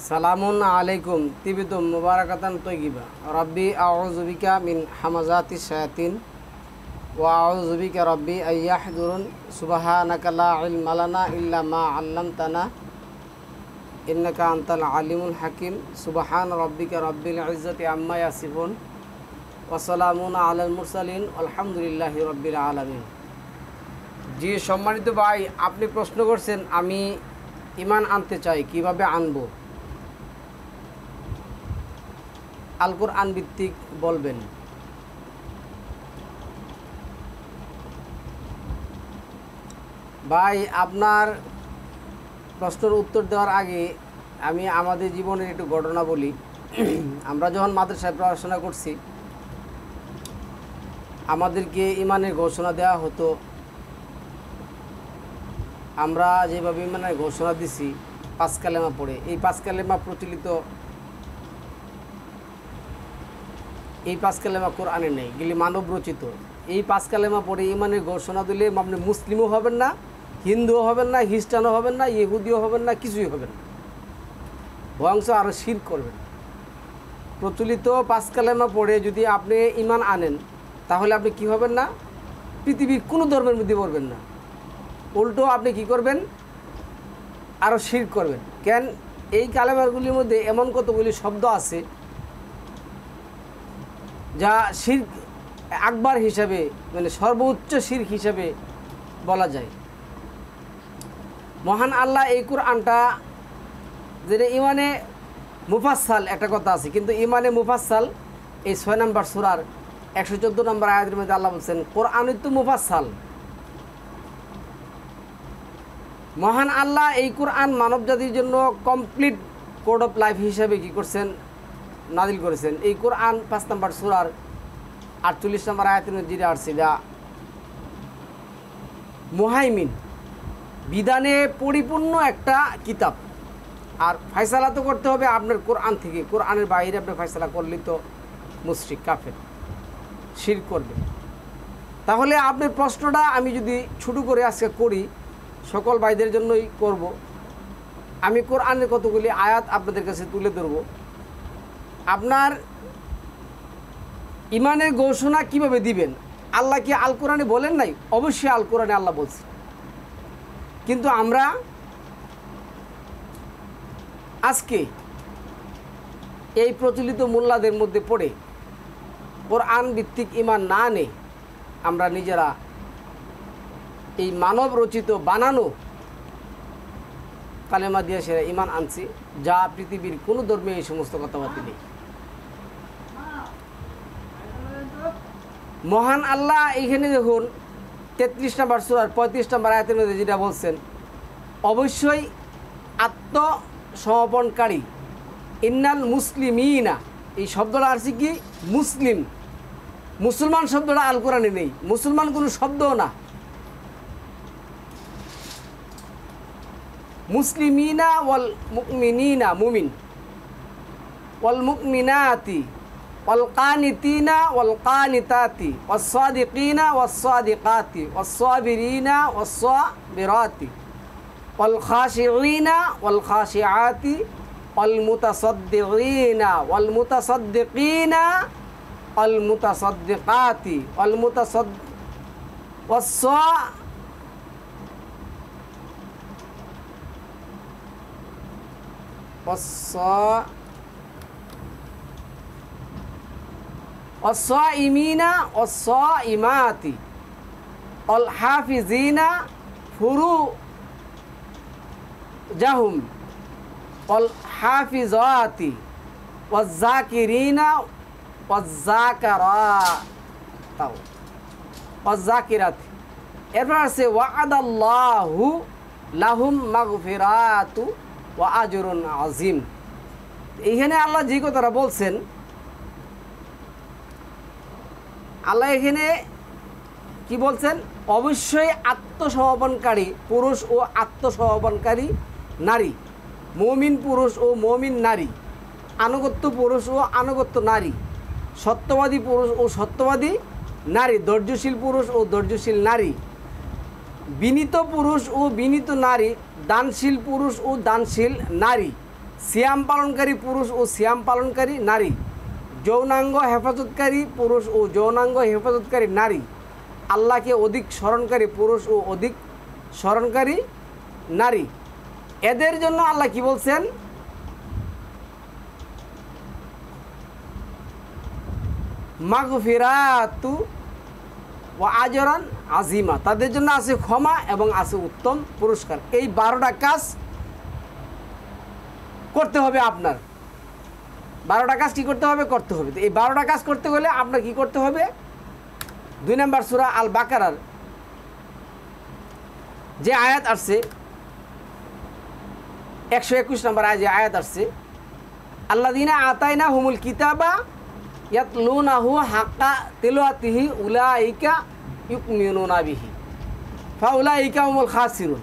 সালামুন আলাইকুম তিবিতুম মুবারাকাতান তৈয়িবা রব্বি আউযু বিকা মিন হামাযাতিশ শায়াতিন ওয়া আউযু বিকা রব্বি আইয়াহদুরুন সুবহানাকা লা ইলমা লানা ইল্লা মা 'আল্লামতানা ইন্নাকা আনতাল আলিমুল হাকিম সুবহান রব্বিকা রব্বিল ইজ্জাতি আম্মা ইয়াসিফুন ওয়া সালামুন আলাল মুরসালিন আলহামদুলিল্লাহি রব্বিল আলামিন। জি সম্মানিত ভাই, আপনি প্রশ্ন করছেন আমি ঈমান আনতে চাই, কিভাবে আনবো? আল কোরআন ভিত্তিক বলবেন। ভাই, আপনার প্রশ্নের উত্তর দেওয়ার আগে আমি আমাদের জীবনের একটু ঘটনা বলি। আমরা যখন মাদ্রাসায় পড়াশোনা করছি, আমাদেরকে ঈমানের ঘোষণা দেওয়া হতো। আমরা যেভাবে ঈমানের ঘোষণা দিছি 5 কালেমা পড়ে, এই 5 কালেমা প্রচলিত, এই 5 কালেমা কোরআনে নেই, এগুলি মানব রচিত। এই 5 কালেমা পড়ে ঈমানের ঘোষণা দিলে আপনি মুসলিমও হবেন না, হিন্দুও হবেন না, খ্রিস্টানও হবেন না, ইহুদিও হবেন না, কিছুই হবেন না, বংশ আরও শিরক করবেন। প্রচলিত 5 কালেমা পড়ে যদি আপনি ঈমান আনেন, তাহলে আপনি কি হবেন না, পৃথিবীর কোনো ধর্মের মধ্যে পড়বেন না, উল্টো আপনি কি করবেন, আরও শিরক করবেন। কেন? এই কালেমাগুলির মধ্যে এমন কতগুলি শব্দ আছে যা শিরক আকবার হিসাবে, মানে সর্বোচ্চ শিরক হিসাবে বলা যায়। মহান আল্লাহ এই কোরআনটা, যেটা ইমানে মুফাসসাল একটা কথা আছে, কিন্তু ইমানে মুফাসসাল এই 6 নম্বর সূরার 114 নম্বর আয়াতের মধ্যে আল্লাহ বলছেন কোরআনুত মুফাসসাল। মহান আল্লাহ এই কোরআন মানব জাতির জন্য কমপ্লিট কোড অফ লাইফ হিসাবে কি করছেন, নাজিল করেছেন। এই কোরআন 5 নম্বর সূরার 48 নম্বর আয়াতের মধ্যে যেটা আসছে, যা মুহাইমিন, বিধানে পরিপূর্ণ একটা কিতাব। আর ফয়সালা তো করতে হবে আপনার কোরআন থেকে, কোরআনের বাইরে আপনি ফয়সালা করলে তো মুশরিক, কাফের, শিরক করবে। তাহলে আপনার প্রশ্নটা আমি যদি ছোটো করে আজকে করি, সকল ভাইদের জন্যই করব। আমি কোরআনের কতগুলি আয়াত আপনাদের কাছে তুলে ধরব। আপনার ঈমানের ঘোষণা কিভাবে দিবেন? আল্লাহ কি আল কোরআনে বলেন নাই? অবশ্যই আল কোরআনে আল্লাহ বলছেন, কিন্তু আমরা আজকে এই প্রচলিত মোল্লাদের মধ্যে পড়ে কোরআন ভিত্তিক ঈমান না আনে আমরা নিজেরা এই মানব রচিত বানানো কালেমা দিয়ে সেরা ঈমান আনছি, যা পৃথিবীর কোনো ধর্মে এই সমস্ত কথাবার্তা নেই। মহান আল্লাহ এইখানে দেখুন 33 নম্বর সূরার 35 নম্বর আয়াতের মধ্যে যেটা বলছেন, অবশ্যই আত্মসমর্পণকারী, ইন্নাল মুসলিমিনা, এই শব্দটা আসছে কি, মুসলিম। মুসলমান শব্দটা আল কোরআনে নেই, মুসলমান কোনো শব্দও না। মুসলিমিনা ওয়াল মুমিনিনা, মুমিন, ওয়াল মুমিনাতি, ওয়াল কানিতিনা ওয়াল কানিতাতি, ওয়াস সাদিকিনা ওয়াস সাদিকাতি, ওয়াস সাবিরিনা ওয়াস সাবিরাতি, ওয়াল খাশিঈনা ওয়াল খাশিআতি, ওয়াল মুতাসাদ্দিকিনা ওয়াল মুতাসাদ্দিকিনা ওয়াল মুতাসাদ্দিকাতি, ওয়াল والصائمين والصائمات والحافظين فروجهم والحافظات والذاكرين والذاكرات। এরপর আছে ওয়া'আদাল্লাহু লাহুম মাগফিরাতু ওয়া আজরুন আযীম। এইখানে আল্লাহ যে কথাটা বলছেন, আল্লাহ এখানে কি বলছেন, অবশ্যই আত্মসমর্পণকারী পুরুষ ও আত্মসমর্পণকারী নারী, মুমিন পুরুষ ও মুমিন নারী, আনুগত্য পুরুষ ও আনুগত্য নারী, সত্যবাদী পুরুষ ও সত্যবাদী নারী, ধৈর্যশীল পুরুষ ও ধৈর্যশীল নারী, বিনীত পুরুষ ও বিনীত নারী, দানশীল পুরুষ ও দানশীল নারী, সিয়াম পালনকারী পুরুষ ও সিয়াম পালনকারী নারী, যৌনাঙ্গ হেফাজতকারী পুরুষ ও যৌনাঙ্গ হেফাজতকারী নারী, আল্লাহকে অধিক স্মরণকারী পুরুষ ও অধিক স্মরণকারী নারী, এদের জন্য আল্লাহ কি বলছেন? মাগফিরাতু ওয়া আজরান আজিমা, তাদের জন্য আছে ক্ষমা এবং আছে উত্তম পুরস্কার। এই 12টা কাজ করতে হবে আপনার। 12টা কাজ কী করতে হবে? করতে হবে। তো এই 12টা কাজ করতে হলে আপনার কি করতে হবে? 2 নম্বর সূরা আল বাকারার যে আয়াত আসছে 121 নম্বর যে আয়াত আসছে, আল্লাযীনা আতাইনা হুমুল কিতাবা ইয়াতলুনাহু হাক্কা তিলাওয়াতিহি উলাইকা ইউমিনুনা বিহি ফাউলাইকা হুমুল খাসিরুন।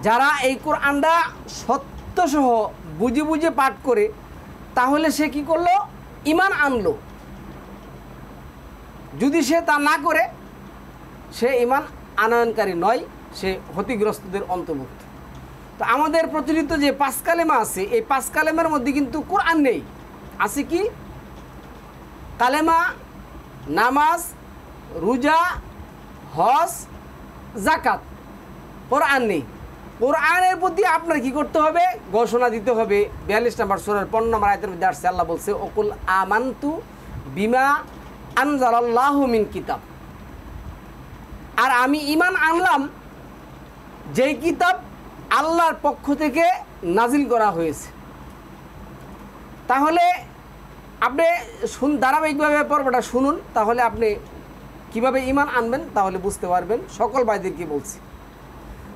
যারা এই কোরআনটা সত্যসহ বুঝে বুঝে পাঠ করে, তাহলে সে কি করলো? ঈমান আনলো। যদি সে তা না করে, সে ঈমান আনয়নকারী নয়, সে ক্ষতিগ্রস্তদের অন্তর্ভুক্ত। তো আমাদের প্রচলিত যে 5 কালেমা আছে, এই 5 কালেমার মধ্যে কিন্তু কোরআন নেই। আছে কি? কালেমা, নামাজ, রোজা, হজ, যাকাত, কোরআন নেই। কোরআনের প্রতি আপনার কি করতে হবে? ঘোষণা দিতে হবে। 42 নম্বর সূরার 15 নম্বর আয়াতের মধ্যে আসছে, আল্লাহ বলছে, ওকুল আমানতু বিমা আনজালাল্লাহু মিন কিতাব। আর আমি ঈমান আনলাম যেই কিতাব আল্লাহর পক্ষ থেকে নাজিল করা হয়েছে। তাহলে আপনি ধারাবাহিকভাবে পর্বটা শুনুন, তাহলে আপনি কিভাবে ঈমান আনবেন তাহলে বুঝতে পারবেন। সকল ভাইদেরকে বলছি।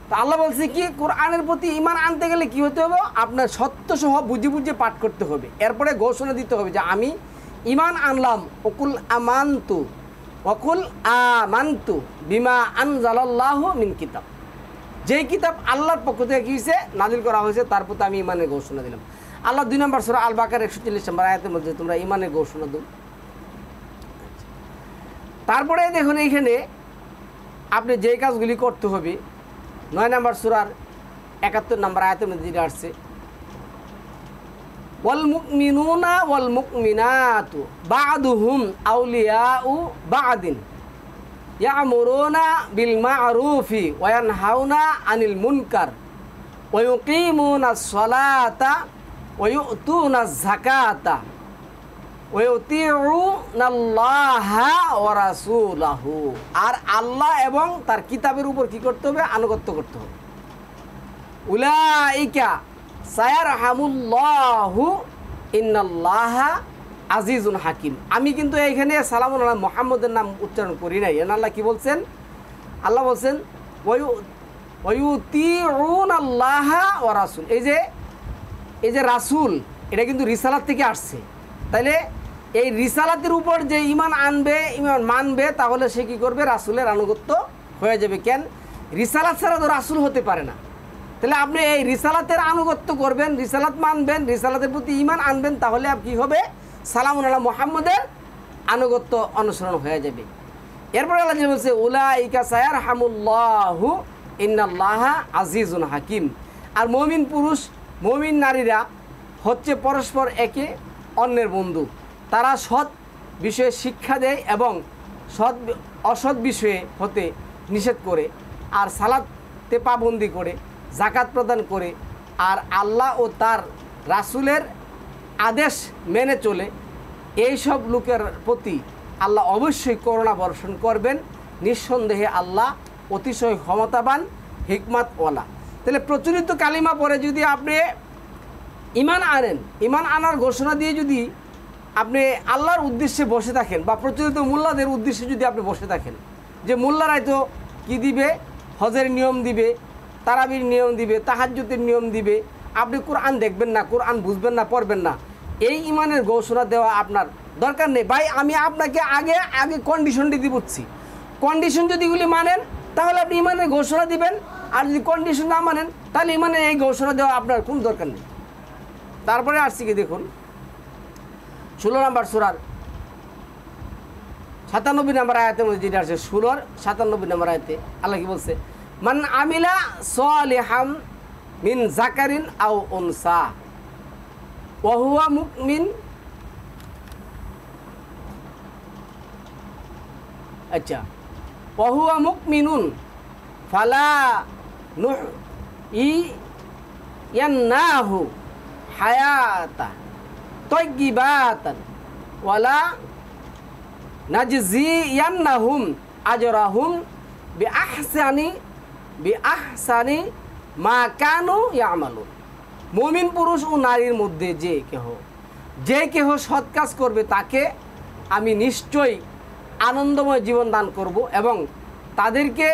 তো আল্লাহ বলছে কি, কোরআনের প্রতি ঈমান আনতে গেলে কি হতে হবে? আপনার সত্যসহ বুঝে বুঝে পাঠ করতে হবে। এরপরে ঘোষণা দিতে হবে যে আমি ঈমান আনলাম। ওকুল আমানতু বিমা আনজালাল্লাহু মিন কিতাব। যেই কিতাব আল্লাহর পক্ষ থেকে কি হয়েছে? নাজিল করা হয়েছে, তার প্রতি আমি ঈমানের ঘোষণা দিলাম। আল্লাহ 2 নম্বর সূরা আল বাকার 140 নম্বর আয়াতের মধ্যে তোমরা ঈমানের ঘোষণা দাও। তারপরে দেখুন এইখানে আপনি যেই কাজগুলি করতে হবে, 9 নম্বর সূরার 71 নম্বর আয়াতের মধ্যে যেটা আসছে, ওয়াল মুমিনুনা ওয়াল মুমিনাতু বা'দুহুম আউলিয়াউ বা'দিন ইয়ামুরুনা বিল মা'রুফি ওয়া ইয়ানহাউনা আনিল মুনকার ওয়া ইউকিমুনাস সালাতা ওয়া ইউতুনাজ যাকাতা ওয়া ইউতিউনাল্লাহা ওয়া রাসূলাহু। আর আল্লাহ এবং তার কিতাবের উপর কি করতে হবে? আনুগত্য করতে হবে। উলাইকা সায়ারহামুল্লাহু ইন্নাল্লাহা আজিজুন হাকিম। আমি কিন্তু এইখানে সালামুন আলা মুহাম্মদের নাম উচ্চারণ করি নাই। আল্লাহ কি বলছেন? আল্লাহ বলছেন ওয়ায়ুতিউনাল্লাহা ওয়া রাসূল। এই যে রাসূল, এটা কিন্তু রিসালাত থেকে আসছে। তাইলে এই রিসালাতের উপর যে ঈমান আনবে, ঈমান মানবে, তাহলে সে কি করবে? রাসূলের আনুগত্য হয়ে যাবে। কেন? রিসালাত ছাড়া তো রাসূল হতে পারে না। তাহলে আপনি এই রিসালাতের আনুগত্য করবেন, রিসালাত মানবেন, রিসালাতের প্রতি ঈমান আনবেন, তাহলে কি হবে? সালামুন আলা মুহাম্মদের আনুগত্য অনুসরণ হয়ে যাবে। এরপরে আল্লাহ বলছে, উলাইকা সায়ারহামুল্লাহু ইন্নাল্লাহা আজিজুন হাকিম। আর মুমিন পুরুষ, মুমিন নারীরা হচ্ছে পরস্পর একে অন্যের বন্ধু। তারা সৎ বিষয়ে শিক্ষা দেয় এবং অসৎ বিষয়ে হতে নিষেধ করে, আর সালাতে পাবন্দি করে, যাকাত প্রদান করে, আর আল্লাহ ও তার রাসূলের আদেশ মেনে চলে। এই সব লোকের প্রতি আল্লাহ অবশ্যই করুণা বর্ষণ করবেন। নিঃসন্দেহে আল্লাহ অতিশয় ক্ষমতাবান, হিকমতওয়ালা। তাহলে প্রচলিত কালিমা পরে যদি আপনি ঈমান আনেন, ঈমান আনার ঘোষণা দিয়ে যদি আপনি আল্লাহর উদ্দেশ্যে বসে থাকেন, বা প্রচলিত মোল্লাদের উদ্দেশ্যে যদি আপনি বসে থাকেন, যে মোল্লারাই তো কী দিবে? হজের নিয়ম দিবে, তারাবির নিয়ম দিবে, তাহাজ্জুদের নিয়ম দিবে, আপনি কোরআন দেখবেন না, কোরআন বুঝবেন না, পড়বেন না। এই ঈমানের ঘোষণা দেওয়া আপনার দরকার নেই ভাই। আমি আপনাকে আগে কন্ডিশনটি দিচ্ছি। কন্ডিশন যদি এগুলি মানেন, তাহলে আপনি ঈমানের ঘোষণা দিবেন। আর যদি কন্ডিশন না মানেন, তাহলে ঈমানের এই ঘোষণা দেওয়া আপনার কোনো দরকার নেই। তারপরে আসছি কি দেখুন, 16 নম্বর সূরার 97 নম্বর আয়াতের মধ্যে যেটা আছে, 16 97 নম্বর আয়াতে আল্লাহ কি বলছে? মান আমিলা সালিহাম মিন যাকারিন আও উনসা ওয়াহুয়া মুকমিন, আচ্ছা, ওয়াহুয়া মুকমিনুন ফালা নুহইয়ান্নাহু হায়াতা তাইয়্যিবাতান ওয়ালা নাজজিয়ান্নাহুম আজরাহুম বিআহসানি মা কানু ইয়ামালুন। মুমিন পুরুষ ও নারীর মধ্যে যে কেহ সৎ কাজ করবে তাকে আমি নিশ্চয়ই আনন্দময় জীবন দান করব এবং তাদেরকে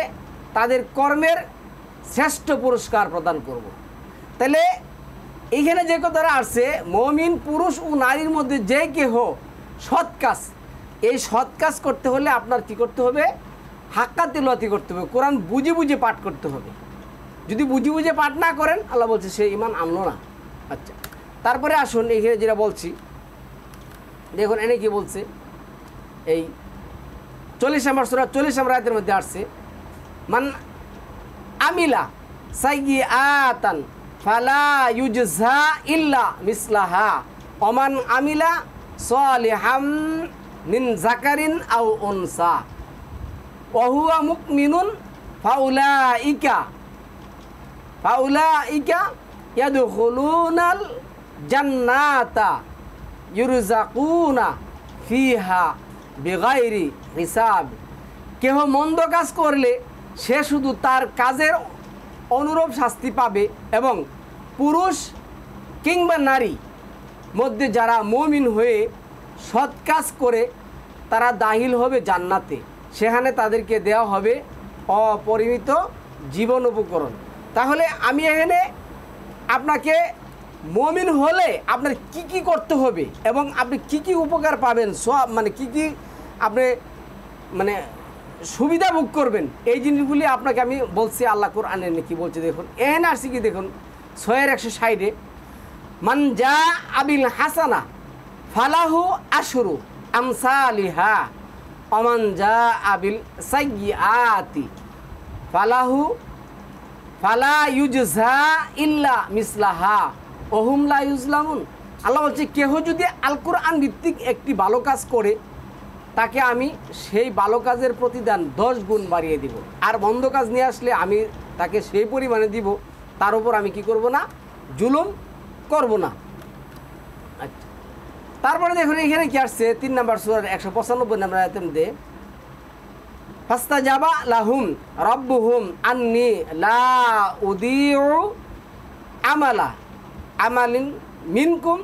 তাদের কর্মের শ্রেষ্ঠ পুরস্কার প্রদান করব। তাহলে এইখানে যে কথাটা আসছে, মুমিন পুরুষ ও নারীর মধ্যে যে কেহ সৎ কাজ, এই সৎ কাজ করতে হলে আপনার কি করতে হবে? হাক্কা তিলাওয়াত করতে হবে, কোরআন বুঝে বুঝে পাঠ করতে হবে। যদি বুঝে বুঝে পাঠ না করেন, আল্লাহ বলছে সে ঈমান আনলো না। আচ্ছা, তারপরে আসুন এখানে যেটা বলছি, দেখুন এনে কি বলছে, এই 40 নম্বর সূরা 40 নম্বর আয়াতের মধ্যে আসছে, মান আমিলা সাইয়্যাতান ফালা ইউজজা ইল্লা মিসলাহা ওমান আমিলা সালিহাম মিন যাকারিন আও উনসা ওয়া হুয়া মুকমিনুন ফাউলাইকা ইয়াদখুলুনাল জান্নাতা ইউরযাকুনা ফিহা বিগাইরি হিসাব। কেহ মন্দ কাজ করলে সে শুধু তার কাজের অনুরূপ শাস্তি পাবে এবং পুরুষ কিংবা নারী মধ্যে যারা মুমিন হয়ে সৎ কাজ করে তারা দাখিল হবে জান্নাতে, সেখানে তাদেরকে দেওয়া হবে অপরিমিত জীবন উপকরণ। তাহলে আমি এখানে আপনাকে মুমিন হলে আপনার কি কি করতে হবে এবং আপনি কি কি উপকার পাবেন, সব মানে কি কি আপনি মানে সুবিধা ভোগ করবেন, এই জিনিসগুলি আপনাকে আমি বলছি। আল্লাহ কোরআনে কি বলছে দেখুন, এখানে আসছি কি দেখুন 6:160, মান জা আবিল হাসানা ফালাহু আশরু আমসালিহা ওমান জা আবিল সাইয়্যাতি ফালা ইউজজা ইল্লা মিসলাহা ওহুম লা ইউজলামুন। আল্লাহ বলছে কেহ যদি আল কোরআন ভিত্তিক একটি ভালো কাজ করে তাকে আমি সেই ভালো কাজের প্রতিদান 10 গুণ বাড়িয়ে দিব, আর মন্দ কাজ নিয়ে আসলে আমি তাকে সেই পরিমাণে দিব, তার উপর আমি কি করব না, জুলুম করব না। আচ্ছা, তারপরে দেখুন এখানে কি আসছে 3 নম্বর সূরার 195 নম্বর আয়াতের মধ্যে, ফাস্তাজাবা লাহুম রাব্বুহুম আন্নী লা উদিউ আমালিন মিনকুম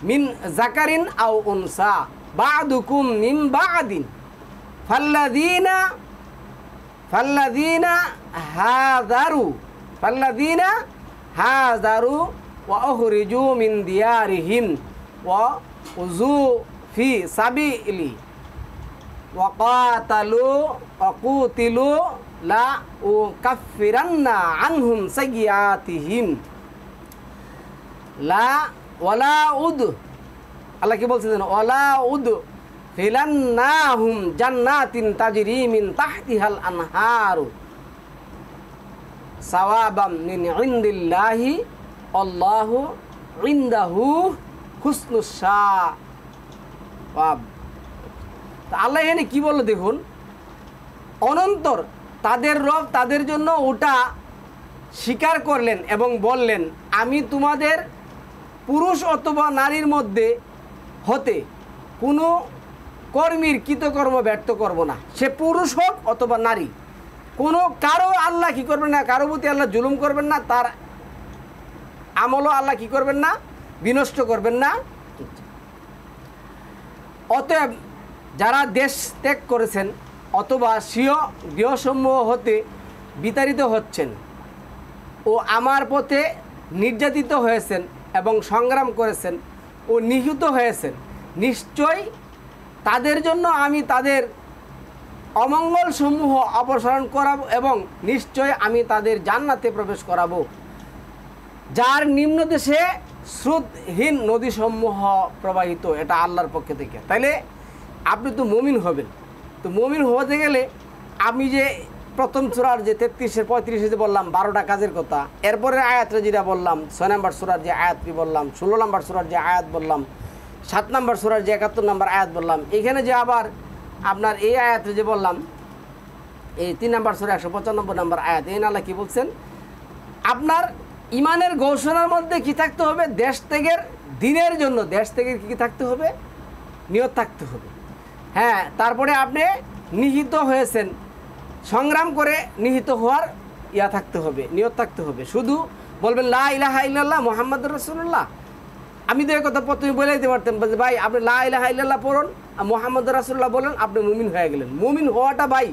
মিন যাকারিন আও উনসা বা'দুকুম মিন বা'দিন ফাল্লাযীনা হাযারু ওয়া উখরিজু মিন দিয়ারিহিম ওয়া উযু ফি সাবিলি ওয়া কুতিলু লা উকাফিরান্না আনহুম সাইয়্যাতিহিম আল্লাহ কি বলছেন, ওয়ালা উদ খিলান্নাহুম জান্নাতিন তাজরি মিন তাহতিহাল আনহারু সাওয়াবাম মিন ইনদিল্লাহি আল্লাহু ইনদাহু হুসনুস সাওয়াব। আল্লাহ এখানে কি বললো দেখুন, অনন্তর তাদের রব তাদের জন্য ওটা স্বীকার করলেন এবং বললেন, আমি তোমাদের পুরুষ অথবা নারীর মধ্যে হতে কোনো কর্মীর কৃতকর্ম ব্যর্থ করব না, সে পুরুষ হোক অথবা নারী, কারো আল্লাহ কি করবেন না, কারো প্রতি আল্লাহ জুলুম করবেন না, তার আমলও আল্লাহ কি করবেন না, বিনষ্ট করবেন না। অতএব যারা দেশ ত্যাগ করেছেন অথবা স্বীয় গৃহসমূহ হতে বিতাড়িত হচ্ছেন ও আমার পথে নির্যাতিত হয়েছেন এবং সংগ্রাম করেছেন ও নিহত হয়েছেন, নিশ্চয় তাদের জন্য আমি তাদের অমঙ্গলসমূহ অপসারণ করাবো এবং নিশ্চয় আমি তাদের জান্নাতে প্রবেশ করাবো, যার নিম্নদেশে স্রোতহীন নদীসমূহ প্রবাহিত। এটা আল্লাহর পক্ষ থেকে। তাইলে আপনি তো মুমিন হবেন, তো মুমিন হতে গেলে আমি যে প্রথম সূরার যে 33-35 যে বললাম 12টা কাজের কথা, এরপরের আয়াতটা যেটা বললাম 6 নম্বর সূরার যে আয়াতটি বললাম, 16 নম্বর সূরার যে আয়াত বললাম, 7 নম্বর সূরার যে 71 নম্বর আয়াত বললাম, এখানে যে আবার আপনার এই আয়াতে যে বললাম এই 3 নম্বর সূরা 195 নম্বর আয়াত, এই আল্লাহ কি বলছেন, আপনার ইমানের ঘোষণার মধ্যে কি থাকতে হবে, দেশ ত্যাগের দিনের জন্য দেশ ত্যাগের কী থাকতে হবে, নিয়ত থাকতে হবে। হ্যাঁ, তারপরে আপনি নিহিত হয়েছেন, সংগ্রাম করে নিহিত হওয়ার থাকতে হবে, নিয়ত থাকতে হবে। শুধু বলবেন লা ইলাহা ইল্লাল্লাহ মুহাম্মাদুর রাসূলুল্লাহ, আমি তো এই কথা প্রথমে বলে দিতে পারতাম যে ভাই আপনি লা ইলাহা ইল্লাল্লাহ পড়ুন আর মুহাম্মাদুর রাসূলুল্লাহ বলেন, আপনি মুমিন হয়ে গেলেন। মুমিন হওয়াটা ভাই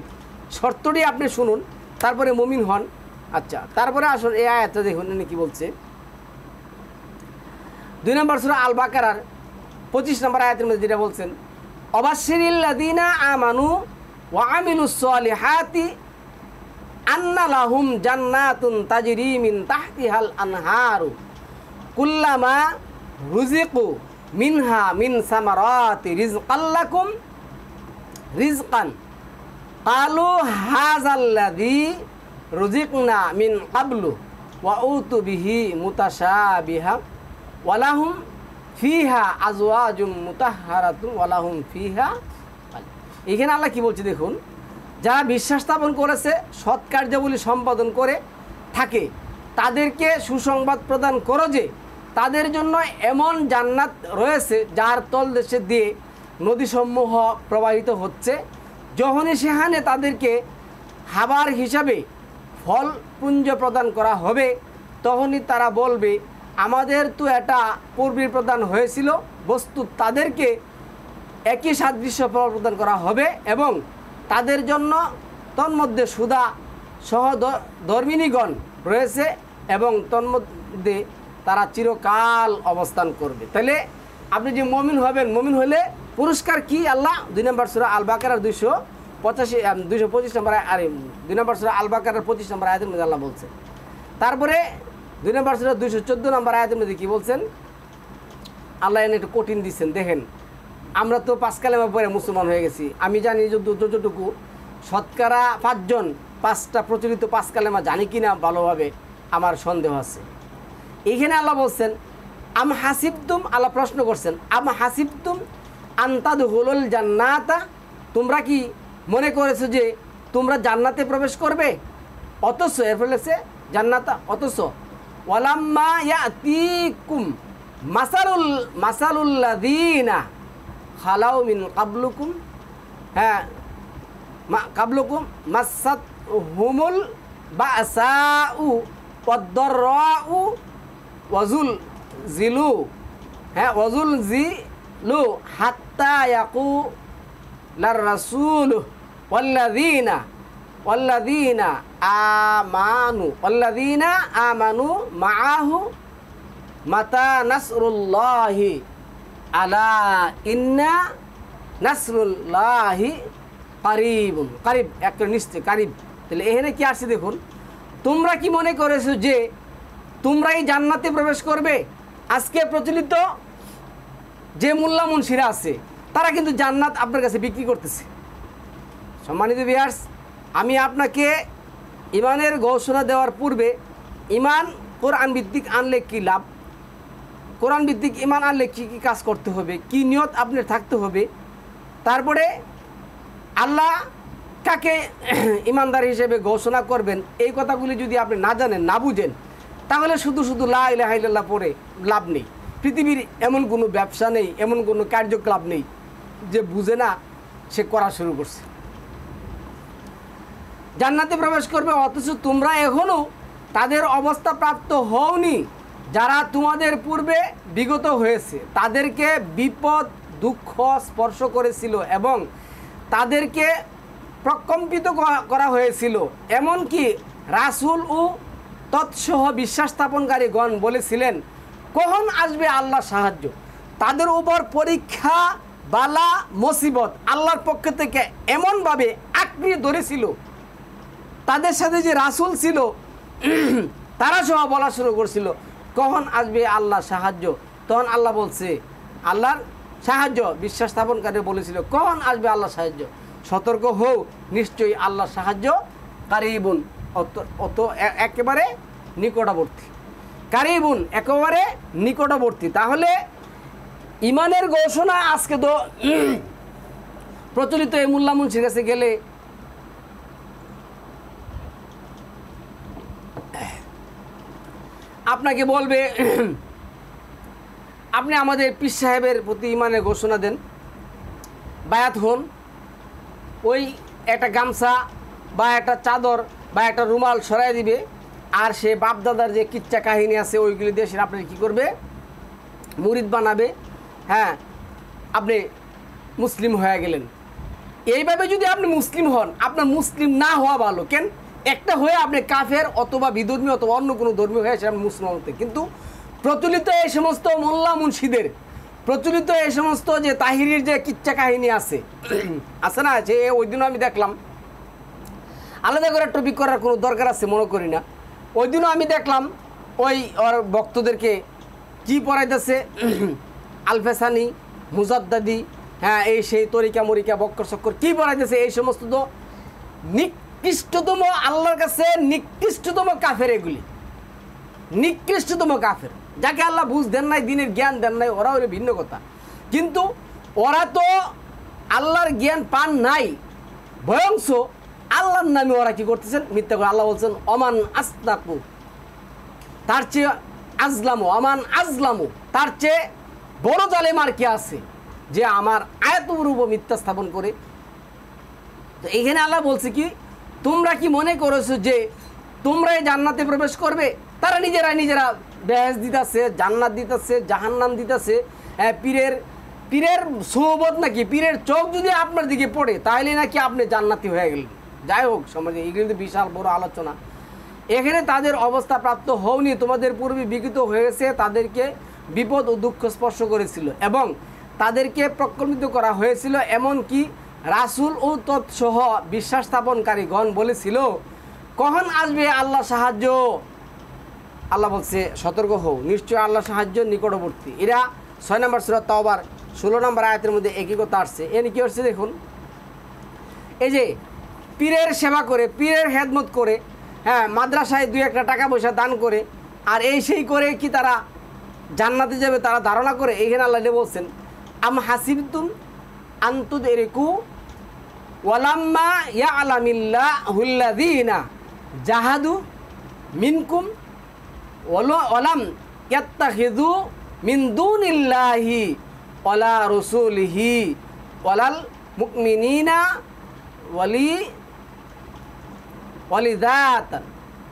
শর্তটি আপনি শুনুন, তারপরে মুমিন হন। আচ্ছা, তারপরে আসুন এই আয়াতটা দেখুন কি বলছে। 2 নম্বর সূরা আল বাকারার 25 নম্বর আয়াতের মধ্যে যেটা বলছেন, অবাশশিরিল্লাযীনা আমানু ওয়া আমিলুস সলিহাতি আন্না লাহুম জান্নাতুন তাজরি মিন তাহতিহাল আনহারু কুল্লামা রুজিকু মিনহা মিন সামারাতি রিজকাল্লাকুম রিজকান ক্বালু হাযাল্লাযী রুজিকনা মিন ক্বাবলু ওয়া উতু বিহি মুতাশাবিহা ওয়া লাহুম ফিহা আজওয়াজুম মুতাহহারাতুন ওয়া লাহুম ফিহা। এখানে আল্লাহ কি বলছে দেখুন, যারা বিশ্বাস স্থাপন করেছে, সৎ কার্যাবলী সম্পাদন করে থাকে, তাদেরকে সুসংবাদ প্রদান করো যে তাদের জন্য এমন জান্নাত রয়েছে যার তলদেশে দিয়ে নদীসমূহ প্রবাহিত হচ্ছে। যখনই সেখানে তাদেরকে খাবার হিসাবে ফল পুঞ্জ প্রদান করা হবে, তখনই তারা বলবে আমাদের তো এটা পূর্বে প্রদান হয়েছিল। বস্তুত তাদেরকে একই সাদৃশ্য ফল প্রদান করা হবে এবং তাদের জন্য তন্মধ্যে সুধা সহধর্মিণীগণ রয়েছে এবং তন্মধ্যে তারা চিরকাল অবস্থান করবে। তাহলে আপনি যে মুমিন হবেন, মুমিন হলে পুরস্কার কি আল্লাহ 2 নম্বর সূরা আল বাকারার 225 নম্বর আর 2 নম্বর সূরা আল বাকারার 25 নম্বর আয়াতের মধ্যে আল্লাহ বলছে। তারপরে 2 নম্বর সূরা 214 নম্বর আয়াতের মধ্যে কি বলছেন, আল্লাহ এনে একটু কঠিন দিচ্ছেন। দেখেন, আমরা তো 5 কালেমা পড়ে মুসলমান হয়ে গেছি। আমি জানি যতটুকু শতকরা 5 জন 5টা প্রচলিত 5 কালেমা জানি কিনা ভালোভাবে আমার সন্দেহ আছে। এইখানে আল্লাহ বলছেন আম হাসিবতুম, আল্লাহ প্রশ্ন করছেন আম হাসিবতুম আনতাদখুলুল জান্নাতা, তোমরা কি মনে করেছো যে তোমরা জান্নাতে প্রবেশ করবে? অথচ এর ফলেছে জান্নাতা, অথচ ওয়ালাম্মা ইয়াতিকুম মাসালুল্লাযীনা খালাউ মিন কাবলুকুম, হ্যাঁ কাবলুকুম মাসাত হুমুল বাসাউ ওয়াদ-দাররাউ ওয়াজুল জিলু, হ্যাঁ ওয়াজুল জিলু হাত্তা ইয়াকুলার রাসূল ওয়াল্লাযীনা আমানু মাআহু মাতা নাসরুল্লাহি আলা ইন্না নাসরুল্লাহি কারিবুন, কারিব একটা নিশ্চয় কারিব। তাহলে এখানে কি আসছে দেখুন, তোমরা কি মনে করেছো যে তোমরাই জান্নাতে প্রবেশ করবে? আজকে প্রচলিত যে মোল্লা মুন্সিরা আছে তারা কিন্তু জান্নাত আপনার কাছে বিক্রি করতেছে। সম্মানিত ভিউয়ার্স, আমি আপনাকে ইমানের ঘোষণা দেওয়ার পূর্বে ইমান কোরআন ভিত্তিক আনলে কি লাভ, কোরআন ভিত্তিক ইমান আনলে কী কী কাজ করতে হবে, কি নিয়ত আপনার থাকতে হবে, তারপরে আল্লাহ কাকে ইমানদার হিসেবে ঘোষণা করবেন, এই কথাগুলি যদি আপনি না জানেন, না বুঝেন, তাহলে শুধু শুধু লা ইলাহা ইল্লাল্লাহ পড়ে লাভ নেই। পৃথিবীর এমন কোনো ব্যবসা নেই, এমন কোনো কার্যকলাপ নেই যে বুঝে না সে করা শুরু করছে। জান্নাতে প্রবেশ করবে অথচ তোমরা এখনও তাদের অবস্থা প্রাপ্ত হওনি যারা তোমাদের পূর্বে বিগত হয়েছে। তাদেরকে বিপদ দুঃখ স্পর্শ করেছিল এবং তাদেরকে প্রকম্পিত করা হয়েছিল। এমনকি রাসূল ও তৎসহ বিশ্বাস স্থাপনকারীগণ বলেছিলেন কখন আসবে আল্লাহর সাহায্য। তাদের উপর পরীক্ষা বালা মুসিবত আল্লাহর পক্ষ থেকে এমনভাবে আঁকড়িয়ে ধরেছিল, তাদের সাথে যে রাসূল ছিল তারা সহ বলা শুরু করছিল কখন আসবে আল্লাহর সাহায্য। তখন আল্লাহ বলছে আল্লাহর সাহায্য, বিশ্বাস স্থাপনকারী বলেছিল কখন আসবে আল্লাহর সাহায্য, সতর্ক হও নিশ্চয়ই আল্লাহর সাহায্য কারিবুন অত একেবারে নিকটবর্তী, কারিবুন একেবারে নিকটবর্তী। তাহলে ইমানের ঘোষণা আজকে তো প্রচলিত এই মোল্লা মুন্সির কাছে গেলে আপনাকে বলবে আপনি আমাদের পীর সাহেবের প্রতি ইমানের ঘোষণা দেন, বায়াত হন। ওই একটা গামছা বা একটা চাদর বা একটা রুমাল সরাই দিবে, আর সে বাপদাদার যে কিচ্ছা কাহিনী আছে ওইগুলি দিয়ে সে আপনার কী করবে, মুরিদ বানাবে। হ্যাঁ, আপনি মুসলিম হয়ে গেলেন। এইভাবে যদি আপনি মুসলিম হন, আপনার মুসলিম না হওয়া ভালো। কেন? একটা হয়ে আপনি কাফের অথবা বিধর্মী অথবা অন্য কোনো ধর্মীয় হয়ে সেটা মুসলিম হতে। কিন্তু প্রচলিত এই সমস্ত মোল্লা মুন্সিদের, প্রচলিত এই সমস্ত যে তাহিরির যে কিচ্ছা কাহিনী আছে আছে না, যে ওই দিনও আমি দেখলাম, আলাদা করে টপিক করার কোনো দরকার আছে মনে করি না। ওই দিনও আমি দেখলাম ওই ওর ভক্তদেরকে কি পড়াইতেছে, আলফেসানি, মুজাদ্দাদি, হ্যাঁ এই সেই তরিকা মরিকা বক্কর চক্কর কী পড়াইতেছে। এই সমস্ত তো নিকৃষ্টতম, আল্লাহর কাছে নিকৃষ্টতম কাফের এগুলি, নিকৃষ্টতম কাফের। যাকে আল্লাহ বুঝ দেন নাই, দিনের জ্ঞান দেন নাই, ওরা হইলে ভিন্ন কথা। কিন্তু ওরা তো আল্লাহর জ্ঞান পান নাই, বয়ংস আল্লাহর নামে ওরা কি করতেছেন, মিথ্যা করে। আল্লাহ বলছেন অমান আসনাকু, তার চেয়ে আজলামু, অমান আজলামু, তার চেয়ে বড় জালেম আর কি আছে যে আমার আয়াতের উপর মিথ্যা স্থাপন করে। তো এইখানে আল্লাহ বলছে কি, তোমরা কি মনে করেছো যে তোমরাই জান্নাতে প্রবেশ করবে? তারা নিজেরা বেহেশত দিতেছে, জান্নাত দিতেছে, জাহান্নাম দিতেছে। পীরের সোহবত নাকি, পীরের চোখ যদি আপনার দিকে পড়ে তাহলে নাকি আপনি জান্নাতি হয়ে গেলেন। যাই হোক, সমাজে এগুলো তো বিশাল বড় আলোচনা। এখানে তাদের অবস্থা প্রাপ্ত হওনি, তোমাদের পূর্বে বিকৃত হয়েছে, তাদেরকে বিপদ ও দুঃখ স্পর্শ করেছিল এবং তাদেরকে প্রকম্পিত করা হয়েছিল। এমনকি রাসূল ও তৎসহ বিশ্বাস স্থাপনকারীগণ বলেছিল, কখন আসবে আল্লাহ সাহায্য? আল্লাহ বলছে সতর্ক হও, নিশ্চয় আল্লাহ সাহায্য নিকটবর্তী। এরা 6 নম্বর সূরা তাওবার 16 নম্বর আয়াতের মধ্যে একই কথা আসছে। এনে কি হচ্ছে দেখুন, এই যে পীরের সেবা করে, পীরের খেদমত করে, হ্যাঁ মাদ্রাসায় 2-1 টাকা পয়সা দান করে, আর এই সেই করে কি তারা জান্নাতে যাবে তারা ধারণা করে। এইখানে আল্লাহ বলছেন আম হাসিবতুম আনতুদরিকু ওয়ালাম্মা ইয়ালামিল্লাহুল্লাযীনা জাহাদু মিনকুম ওয়ালাম ইয়াত্তাখিযু মিন দুনিল্লাহি ওয়ালা রাসূলিহি ওয়ালাল মুমিনিনা ওয়ালিদাতান।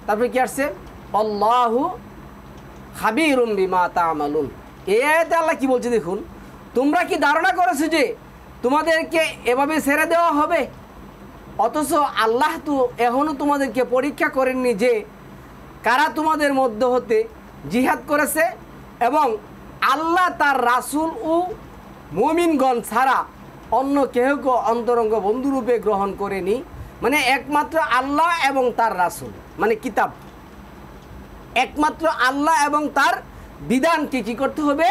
তারপরে কি আসছে, আল্লাহু খাবীরুম বিমা তা'মালুন। এই আয়াতে আল্লাহ কি বলছে দেখুন, তোমরা কি ধারণা করেছো যে তোমাদেরকে এভাবে ছেড়ে দেওয়া হবে? অথচ আল্লাহ তো এখনও তোমাদেরকে পরীক্ষা করেননি যে কারা তোমাদের মধ্য হতে জিহাদ করেছে, এবং আল্লাহ তার রাসূল ও মুমিনগণ ছাড়া অন্য কেহকে অন্তরঙ্গ বন্ধুরূপে গ্রহণ করেনি। মানে একমাত্র আল্লাহ এবং তার রাসূল, মানে কিতাব, একমাত্র আল্লাহ এবং তার বিধানকে কী করতে হবে,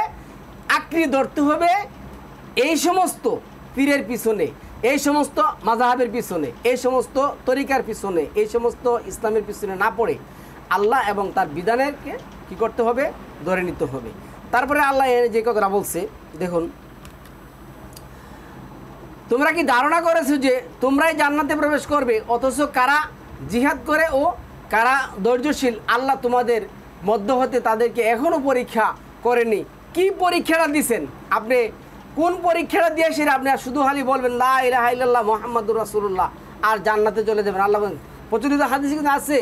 আঁকড়ে ধরতে হবে। এই সমস্ত পীরের পিছনে, এই সমস্ত মাযহাবের পিছনে, এই সমস্ত তরিকার পিছনে, এই সমস্ত ইসলামের পিছনে না পড়ে আল্লাহ এবং তার বিধানেরকে কী করতে হবে, ধরে নিতে হবে। তারপরে আল্লাহ যে কথাটা বলছে দেখুন, তোমরা কি ধারণা করেছো যে তোমরাই জান্নাতে প্রবেশ করবে, অথচ কারা জিহাদ করে ও কারা ধৈর্যশীল আল্লাহ তোমাদের মধ্য হতে তাদেরকে এখনও পরীক্ষা করেনি। কি পরীক্ষাটা দিয়েছেন আপনি? কোন পরীক্ষাটা দিয়েছেন আপনি? আর শুধু খালি বলবেন লা ইলাহা ইল্লাল্লাহ মুহাম্মাদুর রাসূলুল্লাহ আর জান্নাতে চলে যাবেন। আল্লাহ প্রচলিত হাদিসে কিন্তু আছে,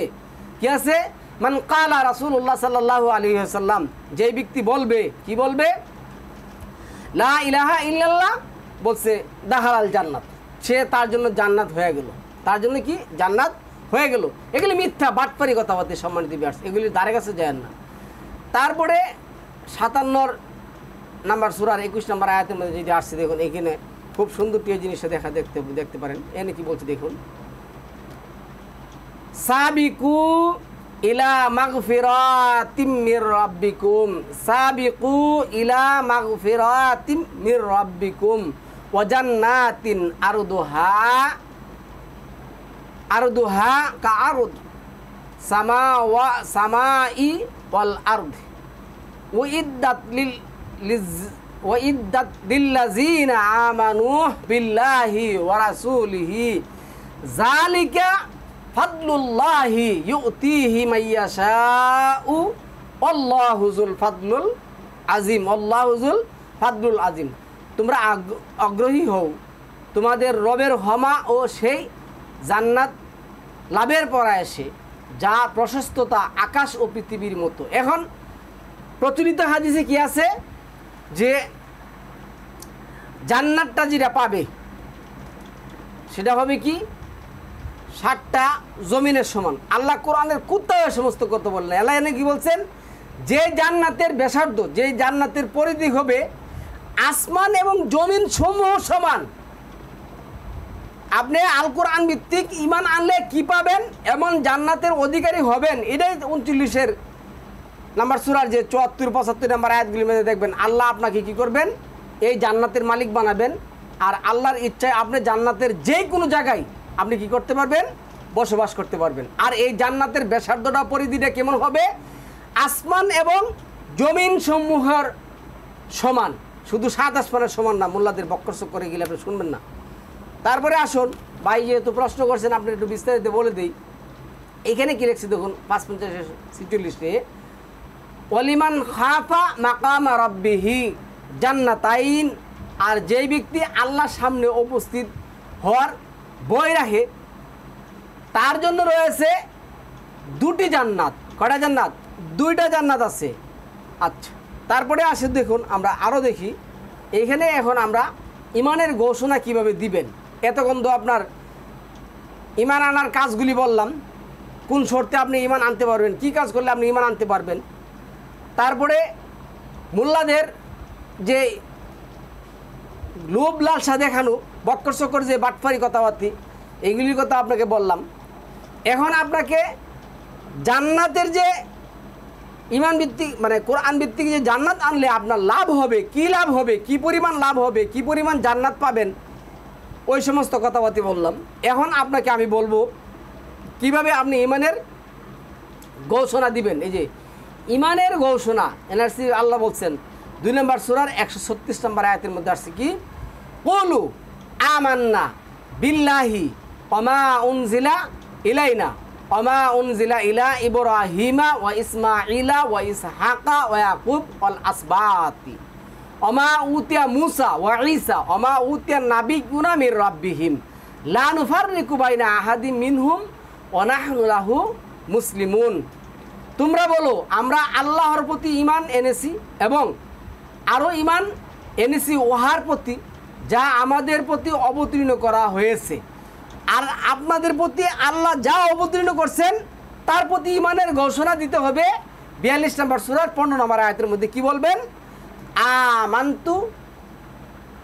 কি আছে, মান কালা রাসূলুল্লাহ সাল্লাল্লাহু আলাইহি ওয়াসাল্লাম, যে ব্যক্তি বলবে, কি বলবে, লা ইলাহা ইল্লাল্লাহ বলছে, দাখালাল জান্নাত, সে তার জন্য জান্নাত হয়ে গেল, তার জন্য কি জান্নাত হয়ে গেল। এগুলি মিথ্যা বাটপারি কথাবার্তা, সম্মানিত ভিউয়ার্স, এগুলির ধারে কাছে যায় না। তারপরে 57 নম্বর সূরার 21 নম্বর আয়াতের মধ্যে যদি আসছে দেখুন, এখানে খুব সুন্দর প্রিয় জিনিসটা দেখতে পারেন। এনে কি বলছে দেখুন, সাবিকু ইলা মাগফিরাতিম মির রাব্বিকুম, সাবিকু ইলা মাগফিরাতিম মির রাব্বিকুম ওয়া জান্নাতিন আরদুহা আরদুহা কাআরদ সামাই ওয়াল আরদ ওয়াইদ্দাত লিল্লাযিনা আমানু বিল্লাহি ওয়া রাসূলিহি যালিকা ফাদলুল্লাহি ইউতিহি মাইয়াশাউ আল্লাহু যুল ফাদলুল আজিম। আল্লাহু যুল ফাদলুল আজিম। তোমরা আগ্রহী হও তোমাদের রবের ক্ষমা ও সেই জান্নাত লাভের পরায়াসে যা প্রশস্ততা আকাশ ও পৃথিবীর মতো। এখন প্রচলিত হাদিসে কি আছে যে জান্নাতটা যেটা পাবে সেটা হবে কি 60টা জমিনের সমান। আল্লাহ কোরআনের কোথাও সমস্ত কথা বললেন। আল্লাহ এনে কি বলছেন, যে জান্নাতের ব্যাসার্ধ, যে জান্নাতের পরিধি হবে আসমান এবং জমিন সমূহ সমান। আপনি আল কোরআন ভিত্তিক ইমান আনলে কি পাবেন, এমন জান্নাতের অধিকারী হবেন। এটাই 39 নাম্বার সূরার যে 74-75 নাম্বার আয়াতগুলির মধ্যে দেখবেন আল্লাহ আপনাকে কি করবেন, এই জান্নাতের মালিক বানাবেন। আর আল্লাহর ইচ্ছায় আপনি জান্নাতের যে কোনো জায়গায় আপনি কি করতে পারবেন, বসবাস করতে পারবেন। আর এই জান্নাতের ব্যাসার্ধটা পরিধিটা কেমন হবে, আসমান এবং জমিন সমূহের সমান। শুধু 7 আসমানের সমান না, মোল্লাদের বক্কর্ষ করে গেলে আপনি শুনবেন না। তারপরে আসুন ভাই, যেহেতু প্রশ্ন করছেন আপনি একটু বিস্তারিত বলে দিই। এখানে কি লিখছি দেখুন 546 ওয়ালিমান খাফা মাকামা রাব্বিহি জান্নাতাইন। আর যেই ব্যক্তি আল্লাহর সামনে উপস্থিত হওয়ার ভয় রাখে তার জন্য রয়েছে 2টি জান্নাত। কয়টা জান্নাত? 2টা জান্নাত আছে। আচ্ছা, তারপরে আসে দেখুন আমরা আরও দেখি এইখানে। এখন আমরা ইমানের ঘোষণা কিভাবে দিবেন। এতক্ষণ তো আপনার ইমান আনার কাজগুলি বললাম, কোন শর্তে আপনি ইমান আনতে পারবেন, কি কাজ করলে আপনি ইমান আনতে পারবেন। তারপরে মোল্লাদের যে লোভ লালসা দেখানো, বক্কর চক্কর যে বাটফারি কথাবার্তি, এগুলির কথা আপনাকে বললাম। এখন আপনাকে জান্নাতের যে ইমান ভিত্তিক মানে কোরআন ভিত্তিক যে জান্নাত আনলে আপনার লাভ হবে, কি লাভ হবে, কি পরিমাণ লাভ হবে, কি পরিমাণ জান্নাত পাবেন, ওই সমস্ত কথাবার্তা বললাম। এখন আপনাকে আমি বলবো কিভাবে আপনি ইমানের ঘোষণা দিবেন। এই যে ইমানের ঘোষণা এনআরসি আল্লাহ বলছেন 2 নম্বর সূরার 136 নম্বর আয়াতের মধ্যে আসছে কি, কুলু আমান্না বিল্লাহি ওমা উনজিলা ইলাইনা ওমা উনজিলা ইলা ইব্রাহিমা ওয়া ইসমাঈলা ওয়া ইসহাকা ওয়া ইয়াকুব ওয়াল আসবাতি ওমা উতিয়া মুসা ওয়া ঈসা ওমা উতিয়া নাবিয়ুনা মির রাব্বিহিম লা নুফাররিকু বাইনা আহাদিম মিনহুম ওয়া নাহনু লাহু মুসলিমুন। তোমরা বলো আমরা আল্লাহর প্রতি ঈমান এনেছি এবং আরও ঈমান এনেছি ওহার প্রতি যা আমাদের প্রতি অবতীর্ণ করা হয়েছে। আর আপনাদের প্রতি আল্লাহ যা অবতীর্ণ করছেন তার প্রতি ঈমানের ঘোষণা দিতে হবে। 42 নম্বর সূরার 15 নম্বর আয়াতের মধ্যে কি বলবেন, আমানতু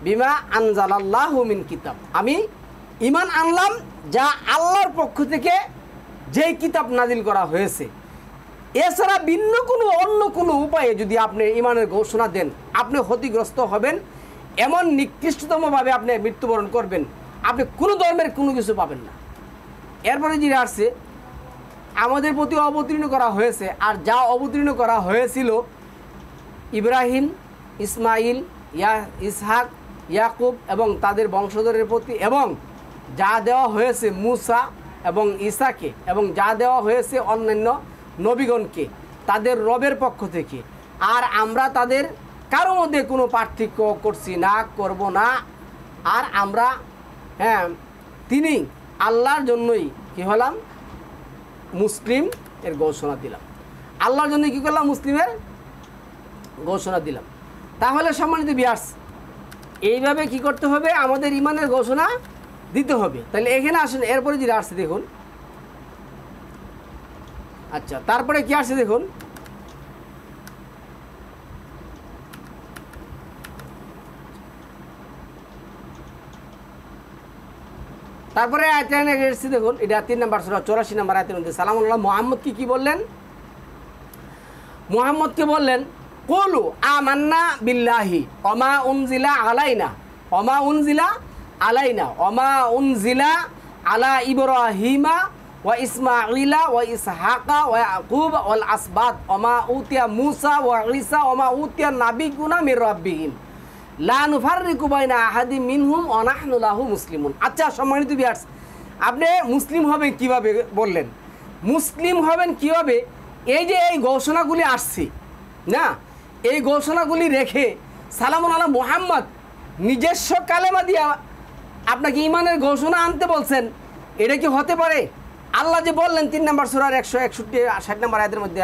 বিমা আনজালাল্লাহু মিন কিতাব। আমি ঈমান আনলাম যা আল্লাহর পক্ষ থেকে যেই কিতাব নাজিল করা হয়েছে। এছাড়া ভিন্ন কোনো অন্য কোনো উপায়ে যদি আপনি ঈমানের ঘোষণা দেন আপনি ক্ষতিগ্রস্ত হবেন, এমন নিকৃষ্টতমভাবে আপনি মৃত্যুবরণ করবেন, আপনি কোনো ধর্মের কোনো কিছু পাবেন না। এরপরে যে আসছে আমাদের প্রতি অবতীর্ণ করা হয়েছে, আর যা অবতীর্ণ করা হয়েছিল ইব্রাহিম, ইসমাইল, ইসহাক, ইয়াকুব এবং তাদের বংশধরের প্রতি, এবং যা দেওয়া হয়েছে মুসা এবং ঈসাকে, এবং যা দেওয়া হয়েছে অন্যান্য নবীগণকে তাদের রবের পক্ষ থেকে। আর আমরা তাদের কারো মধ্যে কোনো পার্থক্য করছি না, করব না। আর আমরা তিনি আল্লাহর জন্যই কি হলাম, মুসলিম এর ঘোষণা দিলাম। আল্লাহর জন্যই কী করলাম, মুসলিমের ঘোষণা দিলাম। তাহলে সম্মানিত ভিউয়ার্স, এইভাবে কি করতে হবে, আমাদের ঈমানের ঘোষণা দিতে হবে। তাহলে এখানে আসুন, এরপরে যেটা আসছে দেখুন। আচ্ছা, তারপরে কি আসছে দেখুন, তারপরে এসেছি দেখুন, এটা 3 নম্বর সূরা 84 নম্বর আয়াতের মধ্যে সালামুল্লাহ মুহাম্মদকে কি বললেন, মুহাম্মদকে বললেন কুলু আমান্না বিল্লাহি ওমা উনজিলা আলাইনা ওমা উনজিলা আলাইনা ওমা উনজিলা আলা ইব্রাহিমা ওয়া ইসমাঈলা ওয়া ইসহাকা ওয়া ইয়াকুব ওয়াল আসবাত ওমা উতিয়া মুসা ওয়া ঈসা ওমা উতিয়া নাবিয়ুনা মির রাব্বিহিম লা নুফাররিকু বাইনা আহাদিম মিনহুম ওয়া নাহনু লাহু মুসলিমুন। আচ্ছা সম্মানিত ভিউয়ার্স, আপনি মুসলিম হবেন কিভাবে বললেন? মুসলিম হবেন কিভাবে? এই যে এই ঘোষণাগুলি আসছে না, এই ঘোষণাগুলি রেখে সালামুন আলা মুহাম্মদ নিজস্ব কালেমা দিয়া আপনাকে ইমানের ঘোষণা আনতে বলছেন, এটা কি হতে পারে? আল্লাহ যে বললেন ৩ নম্বর সূরার ১৬১ নম্বর আয়াতের মধ্যে,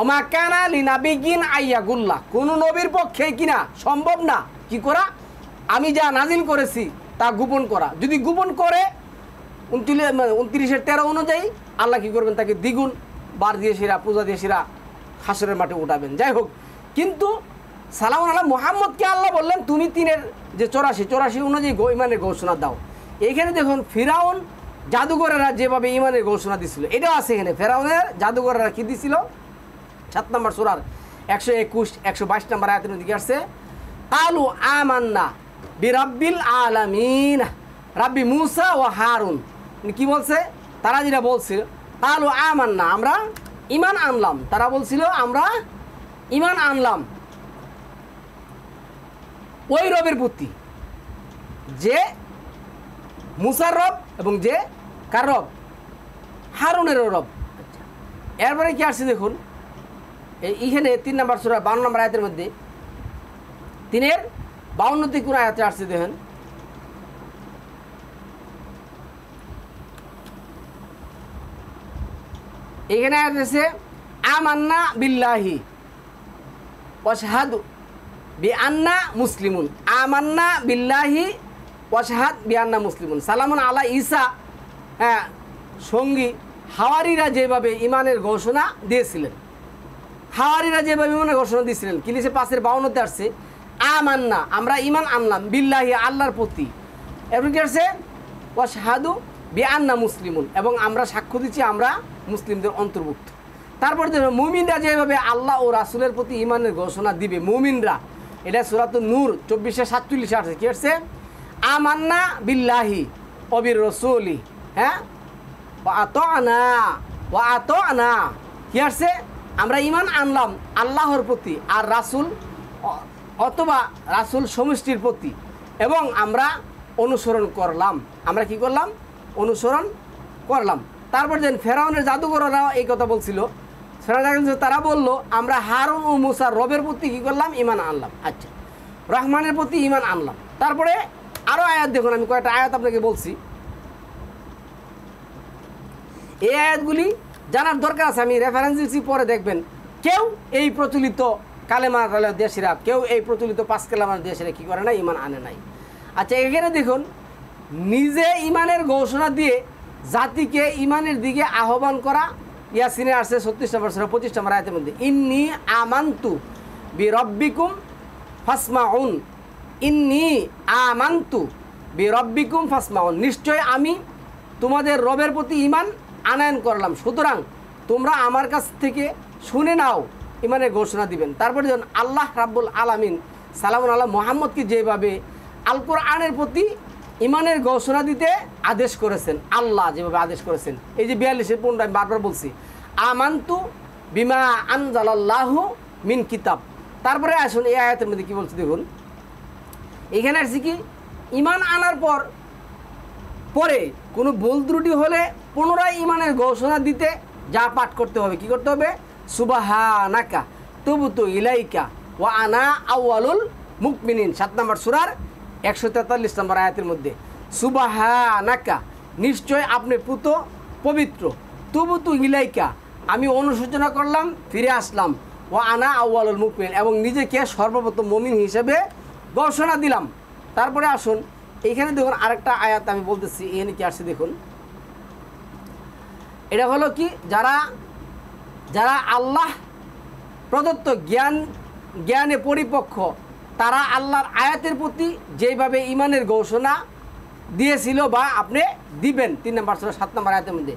ওমা কানা লিনাবিয়িন আইয়াগুল্লাহ, কোনো নবীর পক্ষে কিনা সম্ভব না কি করা, আমি যা নাজিল করেছি তা গোপন করা। যদি গোপন করে ২৯-১৩ অনুযায়ী আল্লাহ কী করবেন, তাকে দ্বিগুণ বার দিয়ে সেরা পূজা দিয়ে সেরা হাসরের মাঠে উঠাবেন। যাই হোক, কিন্তু সালামুন আলা মুহাম্মদকে আল্লাহ বললেন তুমি ৩-এর যে ৮৪ অনুযায়ী ইমানের ঘোষণা দাও। এইখানে দেখুন ফিরাউন জাদুঘরেরা যেভাবে ইমানের ঘোষণা দিছিল এটাও আছে এখানে। ফেরাউনের জাদুঘরেরা কী দিছিল? ৭ নম্বর সূরার ১২১-১২২ নম্বর আয়াতের দিকে আসছে, কালু আমান্না বিরাব্বিল আলামিন রাব্বি মুসা ও হারুন। কি বলছে? তারা যেটা বলছিল কালু আমান্না, আমরা ইমান আনলাম। তারা বলছিল আমরা ইমান আনলাম ওই রবের প্রতি যে মুসার রব এবং যে কার রব? হারুনেরও রব। এরপরে কি আসছে দেখুন, এইখানে ৩ নম্বর সূরা ৫২ নম্বর আয়াতের মধ্যে ৩-এর ৫২তে কোন আয়াতে আসছে দেখেন, এখানে আয়াত আছে আমান্না বিল্লাহি ওয়াশহাদু বিআন্না মুসলিমুন, আমান্না বিল্লাহি ওয়াশহাদ বিআন্না মুসলিমুন। সালামুন আলা ঈসা, হ্যাঁ সঙ্গী হাওয়ারিরা যেভাবে ইমানের ঘোষণা দিয়েছিলেন, হাওয়ারিরা যেভাবে ইমানের ঘোষণা দিয়েছিলেন, কি লিখছে ৫-৫২তে আসছে আমান্না, আমরা ইমান আনলাম বিল্লাহি আল্লাহর প্রতি, এবং কি আসছে ওয়াশহাদু বিআন্না মুসলিমুন, এবং আমরা সাক্ষ্য দিচ্ছি আমরা মুসলিমদের অন্তর্ভুক্ত। তারপর দেখুন মুমিনরা যেভাবে আল্লাহ ও রাসূলের প্রতি ইমানের ঘোষণা দিবে, মুমিনরা, এটা সূরাতুন নূর ২৪-৪৭ আসছে, কি আসছে আমান্না বিল্লাহি ওয়া বির রাসূলি, হ্যাঁ ওয়া আতানা, কি আসছে আমরা ইমান আনলাম আল্লাহর প্রতি আর রাসূল অথবা রাসূল সমষ্টির প্রতি, এবং আমরা অনুসরণ করলাম। আমরা কি করলাম? অনুসরণ করলাম। তারপর যেন ফেরাউনের জাদুঘররা এই কথা বলছিল, তারা বলল আমরা হারুন ও মুসার রবের প্রতি কী করলাম? ইমান আনলাম। আচ্ছা, রহমানের প্রতি ইমান আনলাম। তারপরে আরও আয়াত দেখুন, আমি কয়েকটা আয়াত আপনাকে বলছি, এই আয়াতগুলি জানার দরকার আছে, আমি রেফারেন্স দিচ্ছি, পরে দেখবেন। কেউ এই প্রচলিত কালেমা দেশেরা, কেউ এই প্রচলিত ৫ কালেমার দেশেরা কী করে না? ইমান আনে নাই। আচ্ছা, এখানে দেখুন নিজে ইমানের ঘোষণা দিয়ে জাতিকে ইমানের দিকে আহ্বান করা, ইয়াসিনে আসছে ৩৬ নম্বর সূরা ২৫ নম্বর আয়াতের মধ্যে, ইন্নী আমান্তু বিরব্বিকুম ফাসমাউন, ইন্নী আমান্তু বিরব্বিকুম ফাসমাউন, নিশ্চয় আমি তোমাদের রবের প্রতি ইমান আনয়ন করলাম, সুতরাং তোমরা আমার কাছ থেকে শুনে নাও, ইমানের ঘোষণা দিবেন। তারপরে যখন আল্লাহ রাব্বুল আলামিন সালামুন আলা মুহাম্মদকে যেভাবে আল কোরআনের প্রতি ইমানের ঘোষণা দিতে আদেশ করেছেন, আল্লাহ যেভাবে আদেশ করেছেন, এই যে ৪২-এর ১৫ আমি বারবার বলছি, আমান্তু বিমা আনজালাল্লাহু মিন কিতাব। তারপরে আসুন এই আয়াতের মধ্যে কী বলছে দেখুন, এখানে আসছে কি ইমান আনার পরে কোনো ভুল ত্রুটি হলে পুনরায় ইমানের ঘোষণা দিতে যা পাঠ করতে হবে, কি করতে হবে? সুবহানাকা তুবতু ইলাইকা ওয়া আনা আউয়ালুল মুমিনিন, ৭ নম্বর সূরার ১৪৩ নম্বর আয়াতের মধ্যে, সুবহানাকা নিশ্চয় আপনি পুত পবিত্র, তুবতু ইলাইকা আমি অনুশোচনা করলাম, ফিরে আসলাম, ও আনা আউয়ালুল মুমিনিন এবং নিজেকে সর্বপ্রথম মুমিন হিসেবে ঘোষণা দিলাম। তারপরে আসুন এইখানে দেখুন আরেকটা আয়াত আমি বলতেছি, এখানে কি আসছে দেখুন, এটা হলো কি যারা আল্লাহ প্রদত্ত জ্ঞানে পরিপক্ক, তারা আল্লাহর আয়াতের প্রতি যেভাবে ইমানের ঘোষণা দিয়েছিল বা আপনি দিবেন, ৩ নম্বর সূরা ৭ নম্বর আয়াতের মধ্যে,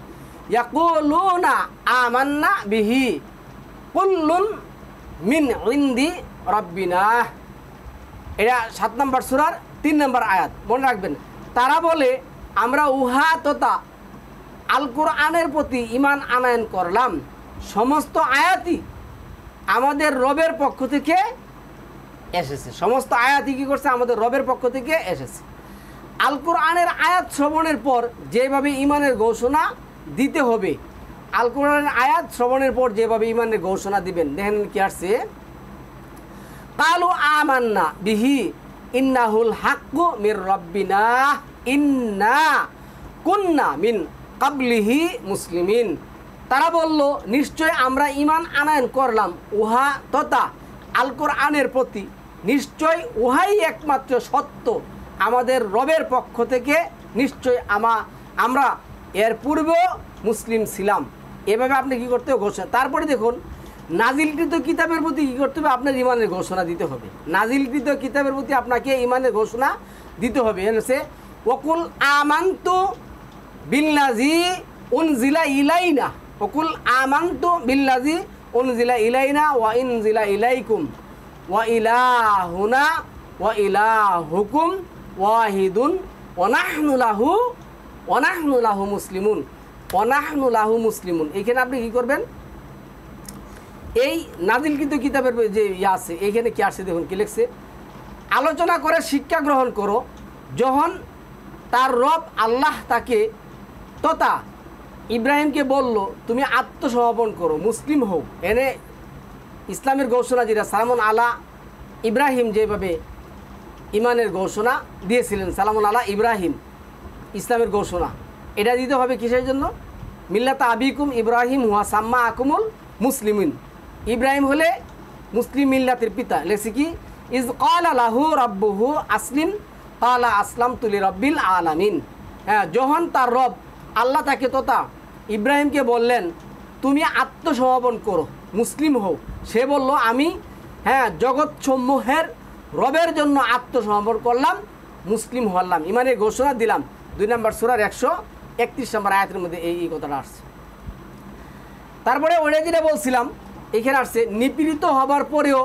ইয়াকুলুনা আমান্না বিহি কুল্লুন মিন ইনদি রাব্বিনা, এটা ৭ নম্বর সূরার ৩ নম্বর আয়াত, মনে রাখবেন। তারা বলে আমরা উহা তথা আল কোরআনের প্রতি ঈমান আনয়ন করলাম। সমস্ত আয়াতই আমাদের রবের পক্ষ থেকে এসেছে। সমস্ত আয়াতই কী করছে? আমাদের রবের পক্ষ থেকে এসেছে। আল কোরআনের আয়াত শ্রবণের পর যেভাবে ঈমানের ঘোষণা দিতে হবে, আল কোরআনের আয়াত শ্রবণের পর যেভাবে ঈমানের ঘোষণা দিবেন, দেখেন কি আসছে, কালু আমান্না বিহি ইন্নাহুল হাক্কু মির রাব্বিনা ইন্না কুন্না মিন কাবলিহি মুসলিমিন। তারা বলল, নিশ্চয় আমরা ঈমান আনয়ন করলাম উহা তথা আল কোরআনের প্রতি, নিশ্চয় উহাই একমাত্র সত্য আমাদের রবের পক্ষ থেকে, নিশ্চয় আমরা এর পূর্বেও মুসলিম ছিলাম। এভাবে আপনি কী করতে হবে? ঘোষণা। তারপরে দেখুন, নাজিলকৃত কিতাবের প্রতি কী করতে হবে? আপনার ঈমানের ঘোষণা দিতে হবে। নাজিলকৃত কিতাবের প্রতি আপনাকে ঈমানের ঘোষণা দিতে হবে। হচ্ছে ওকুল আমান্তু বিল্লাজি উনজিলা ইলাইনা, ওকুল আমান্তু বিল্লাজি উনজিলা ইলাইনা ওয়া ইনজিলা ইলাইকুম ওয়া ইলাহুনা ওয়া ইলাহুকুম ওয়াহিদুন ওয়া নাহনু লাহু মুসলিমুন, ওয়া নাহনু লাহু মুসলিমুন। এখানে আপনি কী করবেন? এই নাজিলকৃত কিতাবের যে আছে, এইখানে কি আসছে দেখুন, কি লিখছে, আলোচনা করে শিক্ষা গ্রহণ করো যখন তার রব আল্লাহ তাকে তথা ইব্রাহিমকে বলল তুমি আত্মসমর্পণ করো, মুসলিম হও। এনে ইসলামের ঘোষণা যেটা সালামুন আলা ইব্রাহিম, যেভাবে ইমানের ঘোষণা দিয়েছিলেন সালামুন আলা ইব্রাহিম, ইসলামের ঘোষণা এটা দিতে হবে কিসের জন্য? মিল্লাতা আবিকুম ইব্রাহিম হুয়া সাম্মা আকুমুল মুসলিমিন। ইব্রাহিম হলে মুসলিম মিল্লাতের পিতা। লেখছে কি, ইজ ক্বালা লাহু রাব্বুহু আসলিম ক্বালা আসলামতু লিরাব্বিল আলামিন। হ্যাঁ, যখন তার রব আল্লাহ তাকে তথা ইব্রাহিমকে বললেন তুমি আত্মসমর্পণ করো, মুসলিম হও, সে বলল আমি জগৎসমূহের রবের জন্য আত্মসমর্পণ করলাম, মুসলিম হলাম, ইমানের ঘোষণা দিলাম। 2 নম্বর সূরার 131 নম্বর আয়াতের মধ্যে এই কথাটা আসছে। তারপরে ওটা যেটা বলছিলাম, এখানে আসছে নিপীড়িত হবার পরেও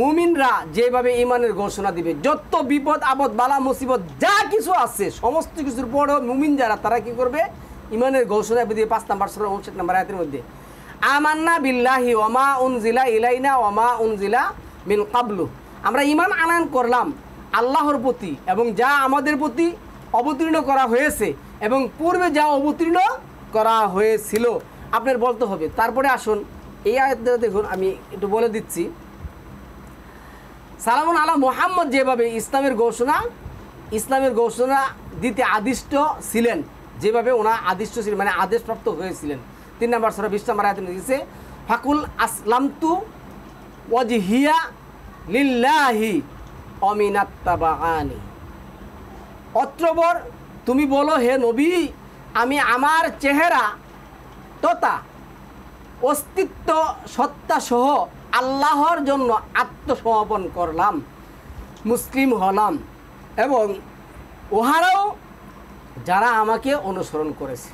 মুমিনরা যেভাবে ঈমানের ঘোষণা দিবে, যত বিপদ আপদ বালা মুসিবত যা কিছু আছে সমস্ত কিছুর পরেও মুমিন যারা, তারা কি করবে? ঈমানের ঘোষণা দিয়ে 5 নম্বর সূরা 59 নম্বর আয়াতের মধ্যে আমান্না বিল্লাহি ওয়া মা উনজিলা ইলাইনা ওয়া মা উনজিলা মিন কাবলু, আমরা ঈমান আনয়ন করলাম আল্লাহর প্রতি এবং যা আমাদের প্রতি অবতীর্ণ করা হয়েছে এবং পূর্বে যা অবতীর্ণ করা হয়েছিল আপনার বলতে হবে। তারপরে আসুন এই আয়াতটা দেখুন, আমি একটু বলে দিচ্ছি। সালামুন আলা মুহাম্মদ যেভাবে ইসলামের ঘোষণা দিতে আদিষ্ট ছিলেন, যেভাবে ওনার আদিষ্ট ছিলেন, মানে আদেশপ্রাপ্ত হয়েছিলেন। 3 নম্বর সূরা 20 নম্বর আয়াতে লিখেছে ফাকুল আসলামতু ওয়াজহিয়া লিল্লাহি ওয়া মিনাত্তাবাআনি। অত্রবর তুমি বলো, হে নবী, আমি আমার চেহারা তথা অস্তিত্ব সত্তা সহ আল্লাহর জন্য আত্মসমর্পণ করলাম, মুসলিম হলাম এবং ওহারাও যারা আমাকে অনুসরণ করেছে।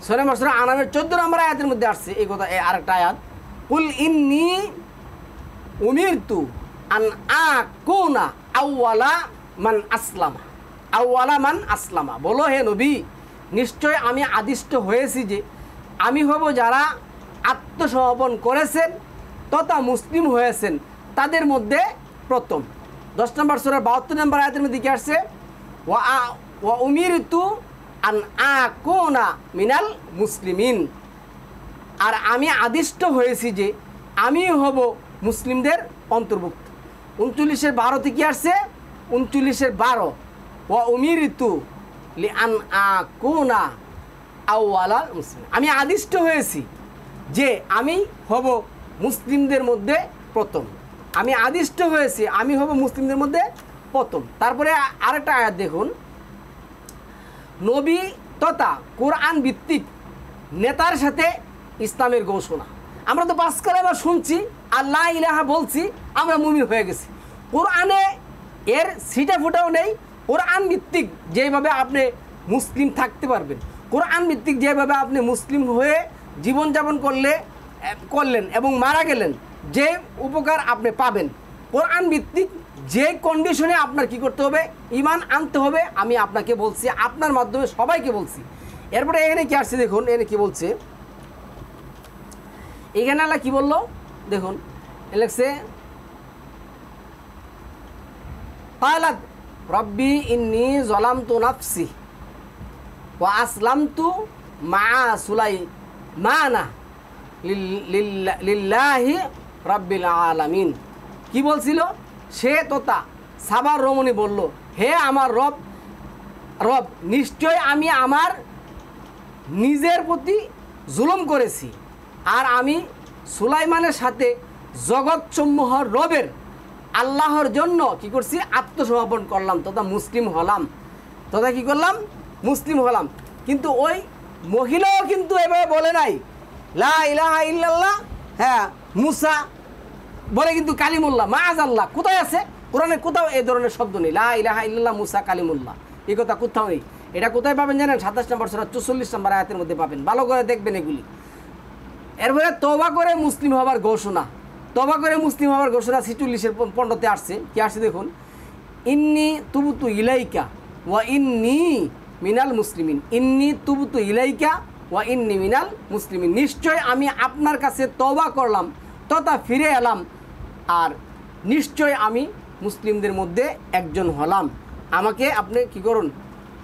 সূরা আনামের 14 নম্বর আয়াতের মধ্যে আসছে এই কথা। আরেকটা আয়াত, কুল ইন্নী উমিরতু আন আকুনা আউওয়ালা মান আসলামা। বলো, হে নবী, নিশ্চয় আমি আদিষ্ট হয়েছি যে আমি হব যারা আত্মসমর্পণ করেছেন তথা মুসলিম হয়েছেন তাদের মধ্যে প্রথম। 10 নম্বর সূরা 72 নম্বর আয়াতের মধ্যে কি আসছে, ওয়া উমিরতু আন আকুনা মিনাল মুসলিমিন, আর আমি আদিষ্ট হয়েছি যে আমি হব মুসলিমদের অন্তর্ভুক্ত। 39-12 কি আসছে? 39-12 ওয়া উমিরতু লি আন আকুনা আউওয়ালাল মুসলিমিন, আমি আদিষ্ট হয়েছি যে আমি হব মুসলিমদের মধ্যে প্রথম। আমি আদিষ্ট হয়েছি আমি হব মুসলিমদের মধ্যে প্রথম। তারপরে আরেকটা আয়াত দেখুন, নবী তথা কোরআন ভিত্তিক নেতার সাথে ইসলামের ঘোষণা। আমরা তো 5 কালেমা শুনছি আর লা ইলাহা বলছি, আমরা মুমিন হয়ে গেছি। কোরআনে এর সিটা ফুটাও নেই। কোরআন ভিত্তিক যেভাবে আপনি মুসলিম থাকতে পারবেন, কোরআন ভিত্তিক যেভাবে আপনি মুসলিম হয়ে জীবনযাপন করলেন এবং মারা গেলেন, যে উপকার আপনি পাবেন কোরআন ভিত্তিক যে কন্ডিশনে আপনার কি করতে হবে, ঈমান আনতে হবে, আমি আপনাকে বলছি, আপনার মাধ্যমে সবাইকে বলছি। এরপরে এখানে কি আসছে দেখুন, এখানে কি বলছে, এখানে আল্লাহ কি বললো দেখুন, লেখছে ক্বালাত রব্বি ইন্নী যালামতু নাফসি ওয়া আসলামতু মা সুলাইমানা লিল্লাহি রাব্বিল আলামিন। কি বলছিল সে তোতা সাবার রমণী বলল, হে আমার রব, নিশ্চয় আমি আমার নিজের প্রতি জুলুম করেছি, আর আমি সুলাইমানের সাথে জগৎসমূহর রবের আল্লাহর জন্য কি করছি, আত্মসমর্পণ করলাম তথা মুসলিম হলাম, তথা কি করলাম, মুসলিম হলাম। কিন্তু ওই মহিলাও কিন্তু এভাবে বলে নাই লা ইলাহা ইল্লাল্লাহ, হ্যাঁ মুসা বলে কিন্তু কালিমুল্লাহ, মাআযাল্লাহ। কোথায় আছে কোরআনে? কোথাও এই ধরনের শব্দ নেই, লা ইলাহা ইল্লাল্লাহ মুসা কালিমুল্লাহ, এই কথা কোথাও নেই। এটা কোথায় পাবেন জানেন? 27 নম্বর সূরা 44 নম্বর আয়াতের মধ্যে পাবেন, ভালো করে দেখবেন এগুলি। এরপরে তওবা করে মুসলিম হবার ঘোষণা, তওবা করে মুসলিম হবার ঘোষণা 46-এর 15-তে আসছে। কি আসছে দেখুন, ইন্নী তুবতু ইলাইকা ওয়া ইন্নী মিনাল মুসলিমিন, ইন্নী তুবতু ইলাইকা ওয়া ইন্নী মিনাল মুসলিমিন, নিশ্চয় আমি আপনার কাছে তওবা করলাম তথা ফিরে এলাম, আর নিশ্চয় আমি মুসলিমদের মধ্যে একজন হলাম। আমাকে আপনি কি করুন,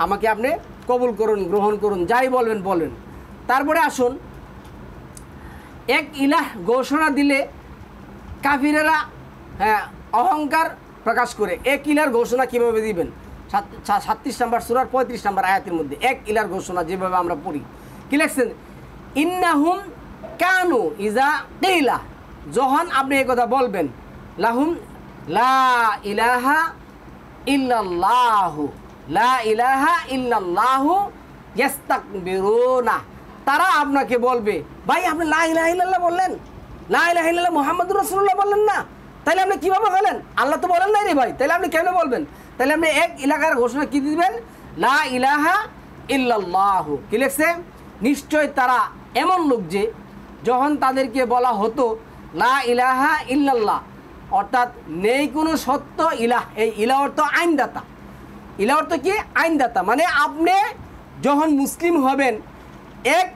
আমাকে আপনি কবুল করুন, গ্রহণ করুন, যাই বলবেন বলবেন। তারপরে আসুন, এক ইলাহ ঘোষণা দিলে কাফিরেরা অহংকার প্রকাশ করে। এক ইলার ঘোষণা কীভাবে দিবেন? 37 নম্বর সূরার 35 নম্বর আয়াতের মধ্যে এক ইলার ঘোষণা যেভাবে আমরা পড়ি, কি লিখছেন, ইন্নাহুম কানু ইজা কিলা, যখন আপনি এই কথা বলবেন, লাহুম লা ইলাহা ইল্লাল্লাহু, লা ইলাহা ইল্লাল্লাহু ইস্তাকবিরুনা, তারা আপনাকে বলবে, ভাই আপনি লা ইলাহা ইল্লাল্লাহ বললেন, লা ইলাহা ইল্লাল্লাহ মুহাম্মাদুর রাসূলুল্লাহ বললেন না, তাহলে আপনি কীভাবে বলেন? আল্লাহ তো বলেন নাই রে ভাই, তাহলে আপনি কেন বলবেন? তাহলে আপনি এক এলাকার ঘোষণা কী দিবেন, লা ইলাহা ইল্লাল্লাহু। কি লিখছে, নিশ্চয় তারা এমন লোক যে যখন তাদেরকে বলা হতো লা ইলাহা ইল্লাল্লাহ, অর্থাৎ নেই কোনো সত্য ইলাহ, এই ইলাহ অর্থ আইনদাতা, ইলাহ অর্থ কি, আইনদাতা, মানে আপনি যখন মুসলিম হবেন এক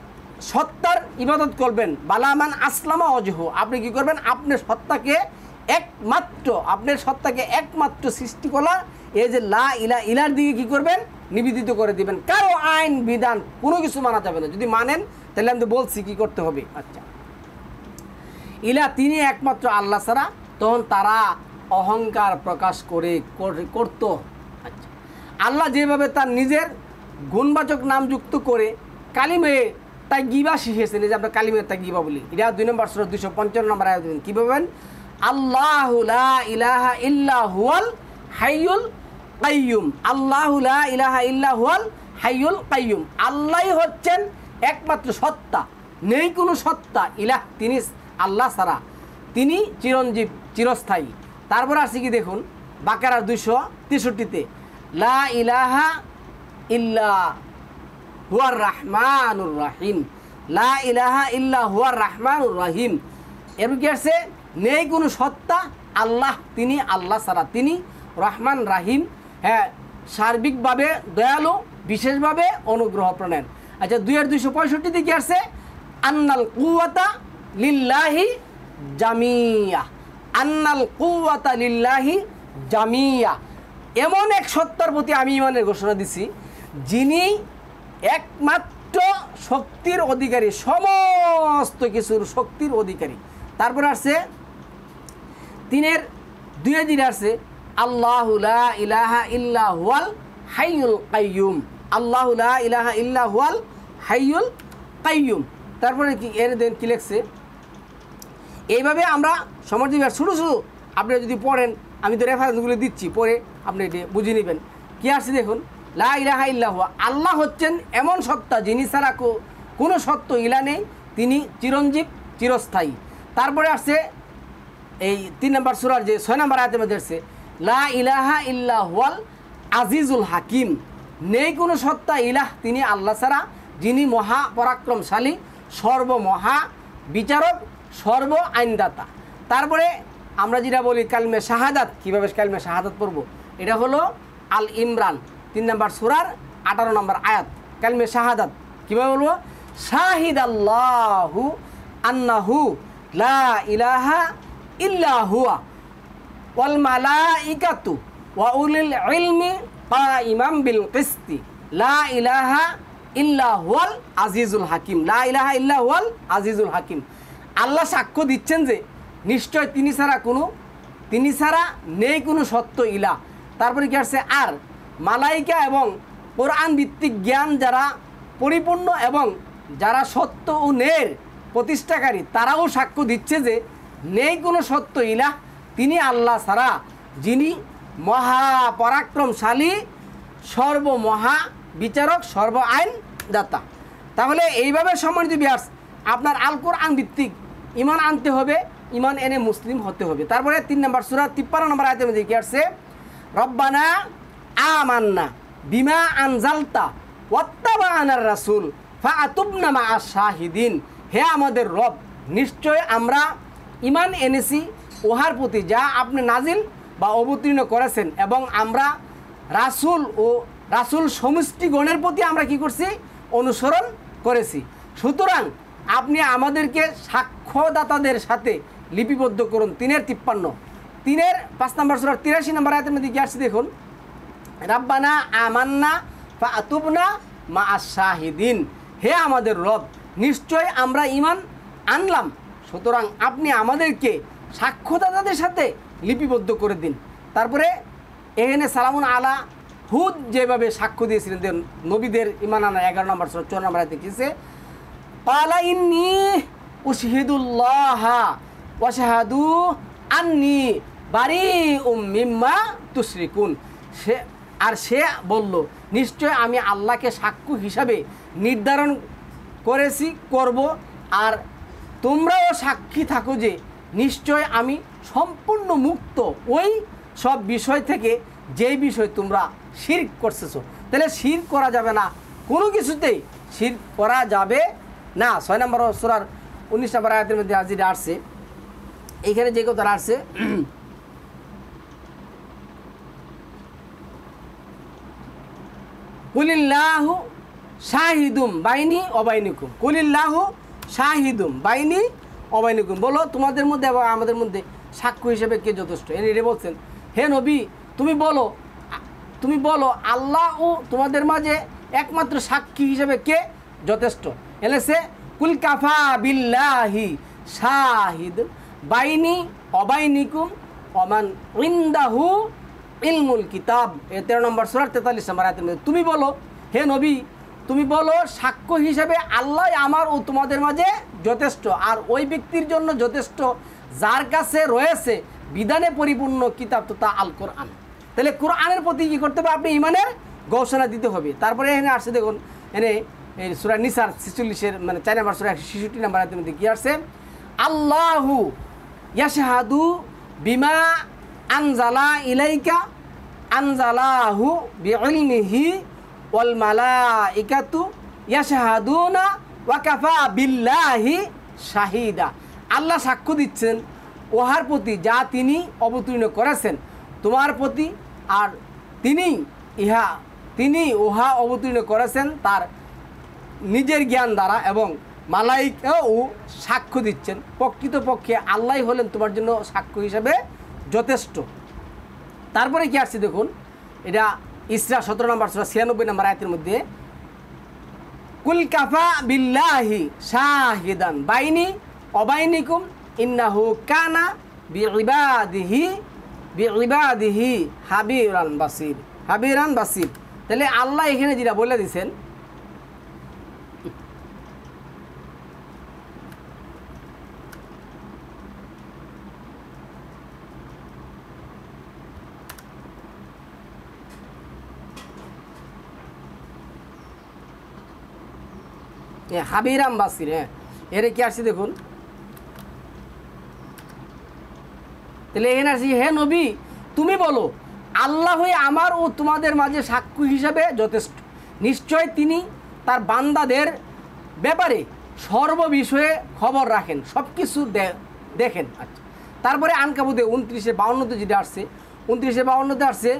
সত্তার ইবাদত করবেন, বালামান আসলামা অজহু, আপনি কি করবেন, আপনার সত্তাকে একমাত্র সৃষ্টি করা এই যে লা ইলাহা, ইলার দিকে কি করবেন, নিবেদিত করে দিবেন। কারো আইন বিধান কোনো কিছু মানা যাবে না, যদি মানেন তাহলে আমি তো বলছি কি করতে হবে। আচ্ছা, ইলা তিনি একমাত্র আল্লাহ ছাড়া, তখন তারা অহংকার প্রকাশ করত। আচ্ছা, আল্লাহ যেভাবে তার নিজের গুণবাচক নাম যুক্ত করে কালিমে তাগিবা শিখেছেন, এই যে আমরা কালিমে তাগিবা বলি, এটা 2 নম্বর সূরা 255 নম্বর আয়াত, কি বলবেন, আল্লাহু লা ইলাহা ইল্লা হুয়াল হাইয়ুল কাইয়ুম, আল্লাহু লা ইলাহা ইল্লা হুয়াল হাইয়ুল কাইয়ুম, আল্লাহই হচ্ছেন একমাত্র সত্তা, নেই কোনো সত্তা ইলাহ, তিনি আল্লাহ ছাড়া, তিনি চিরঞ্জীব, চিরস্থায়ী। তারপর আসছে কি দেখুন, বাকারার 263-তে, লা ইলাহা ইল্লা হুয়ার রাহমানুর রাহিম, লা ইলাহা ইল্লা হুয়ার রাহমানুর রাহিম। এর কি আছে, নেই কোনো সত্তা আল্লাহ, তিনি আল্লাহ ছাড়া, তিনি রহমান রাহিম, হ্যাঁ সার্বিকভাবে দয়ালু, বিশেষভাবে অনুগ্রহ প্রণয়ন। আচ্ছা, 265-তে কি আছে, আন্নাল কুওয়াতা লিল্লাহি জামিয়া, আন্নাল কুওয়াতা লিল্লাহি জামিয়া, এমন এক সত্তার প্রতি আমি ঈমানের ঘোষণা দিছি যিনি একমাত্র শক্তির অধিকারী, সমস্ত কিছুর শক্তির অধিকারী। তারপর আসছে 3-এর 2 আসছে, আল্লাহু লা ইলাহা ইল্লা হুয়াল হাইয়ুল কাইয়ুম, আল্লাহু লা ইলাহা ইল্লা হুয়াল হাইয়ুল কাইয়ুম। তারপরে কি এর দেন কি লিখছে, এইভাবে আমরা সমর্থিবার শুরু আপনি যদি পড়েন, আমি তো রেফারেন্সগুলো দিচ্ছি, পড়ে আপনি এটি বুঝে নেবেন। কি আসছে দেখুন, লা ইলাহা ইল্লা হুয়া, আল্লাহ হচ্ছেন এমন সত্তা যিনি ছাড়া কোনো সত্য ইলা নেই, তিনি চিরঞ্জীব, চিরস্থায়ী। তারপরে আসছে এই 3 নম্বর সূরার যে 6 নম্বর আয়াতের মধ্যে আসছে, লা ইলাহা ইল্লা হুয়াল আজিজুল হাকিম, নেই কোনো সত্তা ইলাহ, তিনি আল্লাহ ছাড়া, যিনি মহা পরাক্রমশালী, সর্বমহা বিচারক, সর্ব আইনদাতা। তারপরে আমরা যেটা বলি কালমে শাহাদাত, কীভাবে কালমে শাহাদাত পড়বো, এটা হলো আল ইমরান 3 নম্বর সূরার 18 নম্বর আয়াত। কালমে শাহাদাত কীভাবে বলবো? শাহিদাল্লাহু আন্নাহু লা ইলাহা ইল্লা হুয়া ওয়াল মালাইকাতু ওয়া উলিল ইলমি কাইমাম বিল কিসতি লা ইলাহা ইল্লা হুয়াল আজিজুল হাকিম। লা ইলাহা ইল্লা হুয়াল আজিজুল হাকিম। আল্লাহ সাক্ষ্য দিচ্ছেন যে নিশ্চয় তিনি ছাড়া নেই কোনো সত্য ইলা। তারপরে কি আসছে? আর মালাইকা এবং কোরআন ভিত্তিক জ্ঞান যারা পরিপূর্ণ এবং যারা সত্য ও ন্যায়ের প্রতিষ্ঠাকারী তারাও সাক্ষ্য দিচ্ছে যে নেই কোনো সত্য ইলা, তিনি আল্লাহ ছাড়া, যিনি মহাপরাক্রমশালী, সর্বমহা বিচারক, সর্ব আইন দাতা। তাহলে এইভাবে সম্মানিত ভিউয়ার্স, আপনার আল কোরআন ভিত্তিক ঈমান আনতে হবে, ঈমান এনে মুসলিম হতে হবে। তারপরে 3 নম্বর সূরা 53 নম্বর আয়াতের মধ্যে কি আসছে? রব্বানা আমান্না বিমা আনজালতা ওয়াত্তাবা'নার রাসূল ফাআতুবনা মা'আশ শাহিদিন। হে আমাদের রব, নিশ্চয় আমরা ঈমান এনেছি উহার প্রতি যা আপনি নাজিল বা অবতীর্ণ করেছেন, এবং আমরা রাসূল সমষ্টিগণের প্রতি আমরা কি করছি? অনুসরণ করেছি। সুতরাং আপনি আমাদেরকে সাক্ষ্যদাতাদের সাথে লিপিবদ্ধ করুন। 3-53 5 নম্বর সূরা 83 নম্বর আয়াতের মধ্যে কি আসছে দেখুন? রাব্বানা আমান্না ফাআতুবনা মা'আশ শাহিদিন। হে আমাদের রব, নিশ্চয় আমরা ঈমান আনলাম, সুতরাং আপনি আমাদেরকে সাক্ষ্যদাতাদের সাথে লিপিবদ্ধ করে দিন। তারপরে এখানে সালামুন আলা হুদ যেভাবে সাক্ষ্য দিয়েছিলেন যে নবীদের ঈমান আনা 11 নম্বর সূরা 4 নম্বর আয়াতে কিছে? ক্বালা ইন্নী উশহিদুল্লাহ ওয়া শাহাদু আন্নী বারিউম মিম্মা তুশরিকুন। সে বলল, নিশ্চয় আমি আল্লাহকে সাক্ষ্য হিসাবে নির্ধারণ করেছি, করব, আর তোমরাও সাক্ষী থাকো যে নিশ্চয় আমি সম্পূর্ণ মুক্ত ওই সব বিষয় থেকে যেই বিষয় তোমরা শিরক করতেছো। তাহলে শিরক করা যাবে না, কোনো কিছুতেই শিরক করা যাবে না। 6 নম্বর সূরার 19 নম্বর আয়াতের মধ্যে যেটা আসছে, এইখানে যে কথা আসছে, কুলিল্লাহু শাহিদুম বাইনি অবাইনিকুম। কুলিল্লাহু শাহিদুম বাইনি অবাইনিকুম। বলো তোমাদের মধ্যে এবং আমাদের মধ্যে সাক্ষ্য হিসেবে কে যথেষ্ট? এটা বলছেন, হে নবী তুমি বলো আল্লাহ ও তোমাদের মাঝে একমাত্র সাক্ষী হিসেবে কে যথেষ্ট? এলেছে কুল কাফা বিল্লাহি শাহিদ বাইনি অবাইনিকুম ওমান ইনদাহু ইলমুল কিতাব। 13 নম্বর সূরা 43 নম্বর আয়াতের মধ্যে তুমি বলো, হে নবী তুমি বলো সাক্ষ্য হিসেবে আল্লাহ আমার ও তোমাদের মাঝে যথেষ্ট, আর ওই ব্যক্তির জন্য যথেষ্ট যার কাছে রয়েছে বিধানে পরিপূর্ণ কিতাব তথা আল কোরআন। তাহলে কোরআনের প্রতি কী করতে হবে? আপনি ঈমানের ঘোষণা দিতে হবে। তারপরে এখানে আসছে দেখুন, এনে এই সূরা নিসার 46 মানে 4 নম্বর সূরা 166 নম্বর আয়াতের মধ্যে কি আসছে? আল্লাহু ইয়াশহাদু বিমা আনজালা ইলাইকা আনজালাহু বিইলমিহি ওয়াল মালাইকাতু ইয়াশহাদুনা ওয়া কাফা বিল্লাহি শাহিদা। আল্লাহ সাক্ষ্য দিচ্ছেন উহার প্রতি যা তিনি অবতীর্ণ করেছেন তোমার প্রতি, আর তিনি উহা অবতীর্ণ করেছেন তার নিজের জ্ঞান দ্বারা, এবং মালাইকাও সাক্ষ্য দিচ্ছেন। প্রকৃতপক্ষে আল্লাহ হলেন তোমার জন্য সাক্ষ্য হিসাবে যথেষ্ট। তারপরে কি আসছে দেখুন, এটা ইসরা 17 নম্বর সূরা 96 নম্বর আয়াতের মধ্যে, কুল কাফা বিল্লাহি শাহিদান বাইনি অবাইনিকুম ইন্নাহু কানা বিইবাদিহি হাবিরান বাসির। তাহলে আল্লাহ এখানে যেটা বলে দিয়েছেন, হাবিরাম বাসির, এর কি আসছে দেখুন। তাহলে এখানে আসছি, হে নবী তুমি বলো আল্লাহই আমার ও তোমাদের মাঝে সাক্ষ্য হিসাবে যথেষ্ট। নিশ্চয় তিনি তার বান্দাদের ব্যাপারে সর্ববিষয়ে খবর রাখেন, সব কিছু দেখেন। আচ্ছা, তারপরে আনকাবুতে 29-52 যেটা আসছে, 29-52 আসছে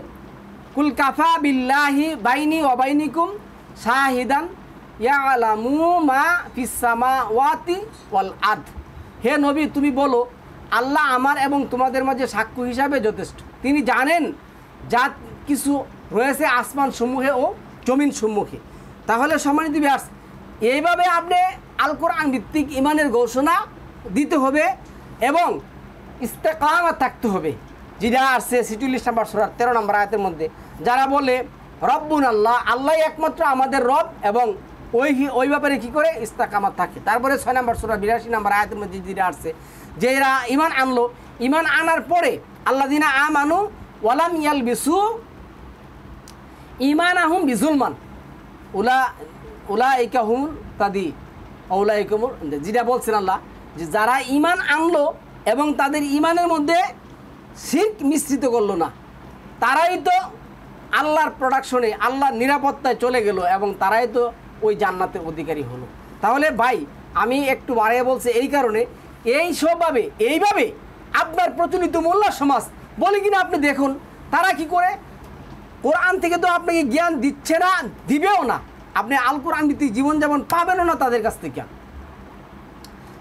কুল কাফা বিল্লাহি বাইনি ওয়া বাইনিকুম শাহিদান ইয়ালামু মা ফিস সামাওয়াতি ওয়াল আরদ। হে নবী, তুমি বলো আল্লাহ আমার এবং তোমাদের মাঝে সাক্ষ্য হিসাবে যথেষ্ট। তিনি জানেন যা কিছু রয়েছে আসমান সমূহে ও জমিন সমূহে। তাহলে সম্মানিত ভিউয়ার্স, এইভাবে আপনি আল কোরআন ভিত্তিক ইমানের ঘোষণা দিতে হবে এবং ইস্তেকামত থাকতে হবে। যেটা আসছে 46 নম্বর সূরা 13 নম্বর আয়াতের মধ্যে, যারা বলে রব্বুন আল্লাহ, আল্লাহ একমাত্র আমাদের রব, এবং ওই ব্যাপারে কী করে ইস্তেকামত থাকে। তারপরে 6 নম্বর সূরা 82 নম্বর আয়াতের মধ্যে যেটা আসছে যে এরা ইমান আনলো, ইমান আনার পরে আল্লাযিনা আমানু ওয়ালাম ইয়ালবিসু ঈমানাহুম বিজুলমান উলাইকা হুমুল তাদি উলাইকুমুল, যেটা বলছেন আল্লাহ যে যারা ইমান আনলো এবং তাদের ইমানের মধ্যে শিরক মিশ্রিত করলো না, তারাই তো আল্লাহর প্রোডাকশনে, আল্লাহর নিরাপত্তায় চলে গেল এবং তারাই তো ওই জান্নাতের অধিকারী হলো। তাহলে ভাই, আমি একটু বাড়িয়ে বলছি এই কারণে, এইভাবে আপনার প্রচলিত মোল্লা সমাজ বলে কিনা আপনি দেখুন তারা কি করে কোরআন থেকে তো আপনাকে জ্ঞান দিচ্ছে না, দিবেও না, আপনি আল কোরআন ভিত্তিক জীবনযাপন পাবেনও না তাদের কাছ থেকে।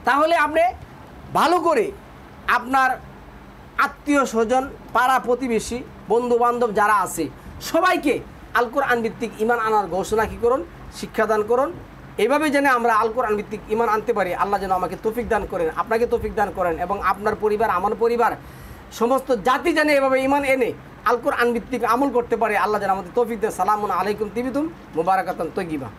তাহলে আপনি ভালো করে আপনার আত্মীয় স্বজন, পাড়া প্রতিবেশী, বন্ধুবান্ধব যারা আছে সবাইকে আল কোরআন ভিত্তিক ইমান আনার ঘোষণা কী করুন, শিক্ষাদান করুন। এইভাবে যেন আমরা আল কোরআন ভিত্তিক ইমান আনতে পারি, আল্লাহ যেন আমাকে তৌফিক দান করেন, আপনাকে তৌফিক দান করেন, এবং আপনার পরিবার, আমার পরিবার, সমস্ত জাতি যেন এভাবে ইমান এনে আল কোরআন ভিত্তিক আমল করতে পারে। আল্লাহ যেন আমাদের তৌফিক দেন। সালামুন আলাইকুম তিবিতুম মুবারাকাতান তৈয়িবা।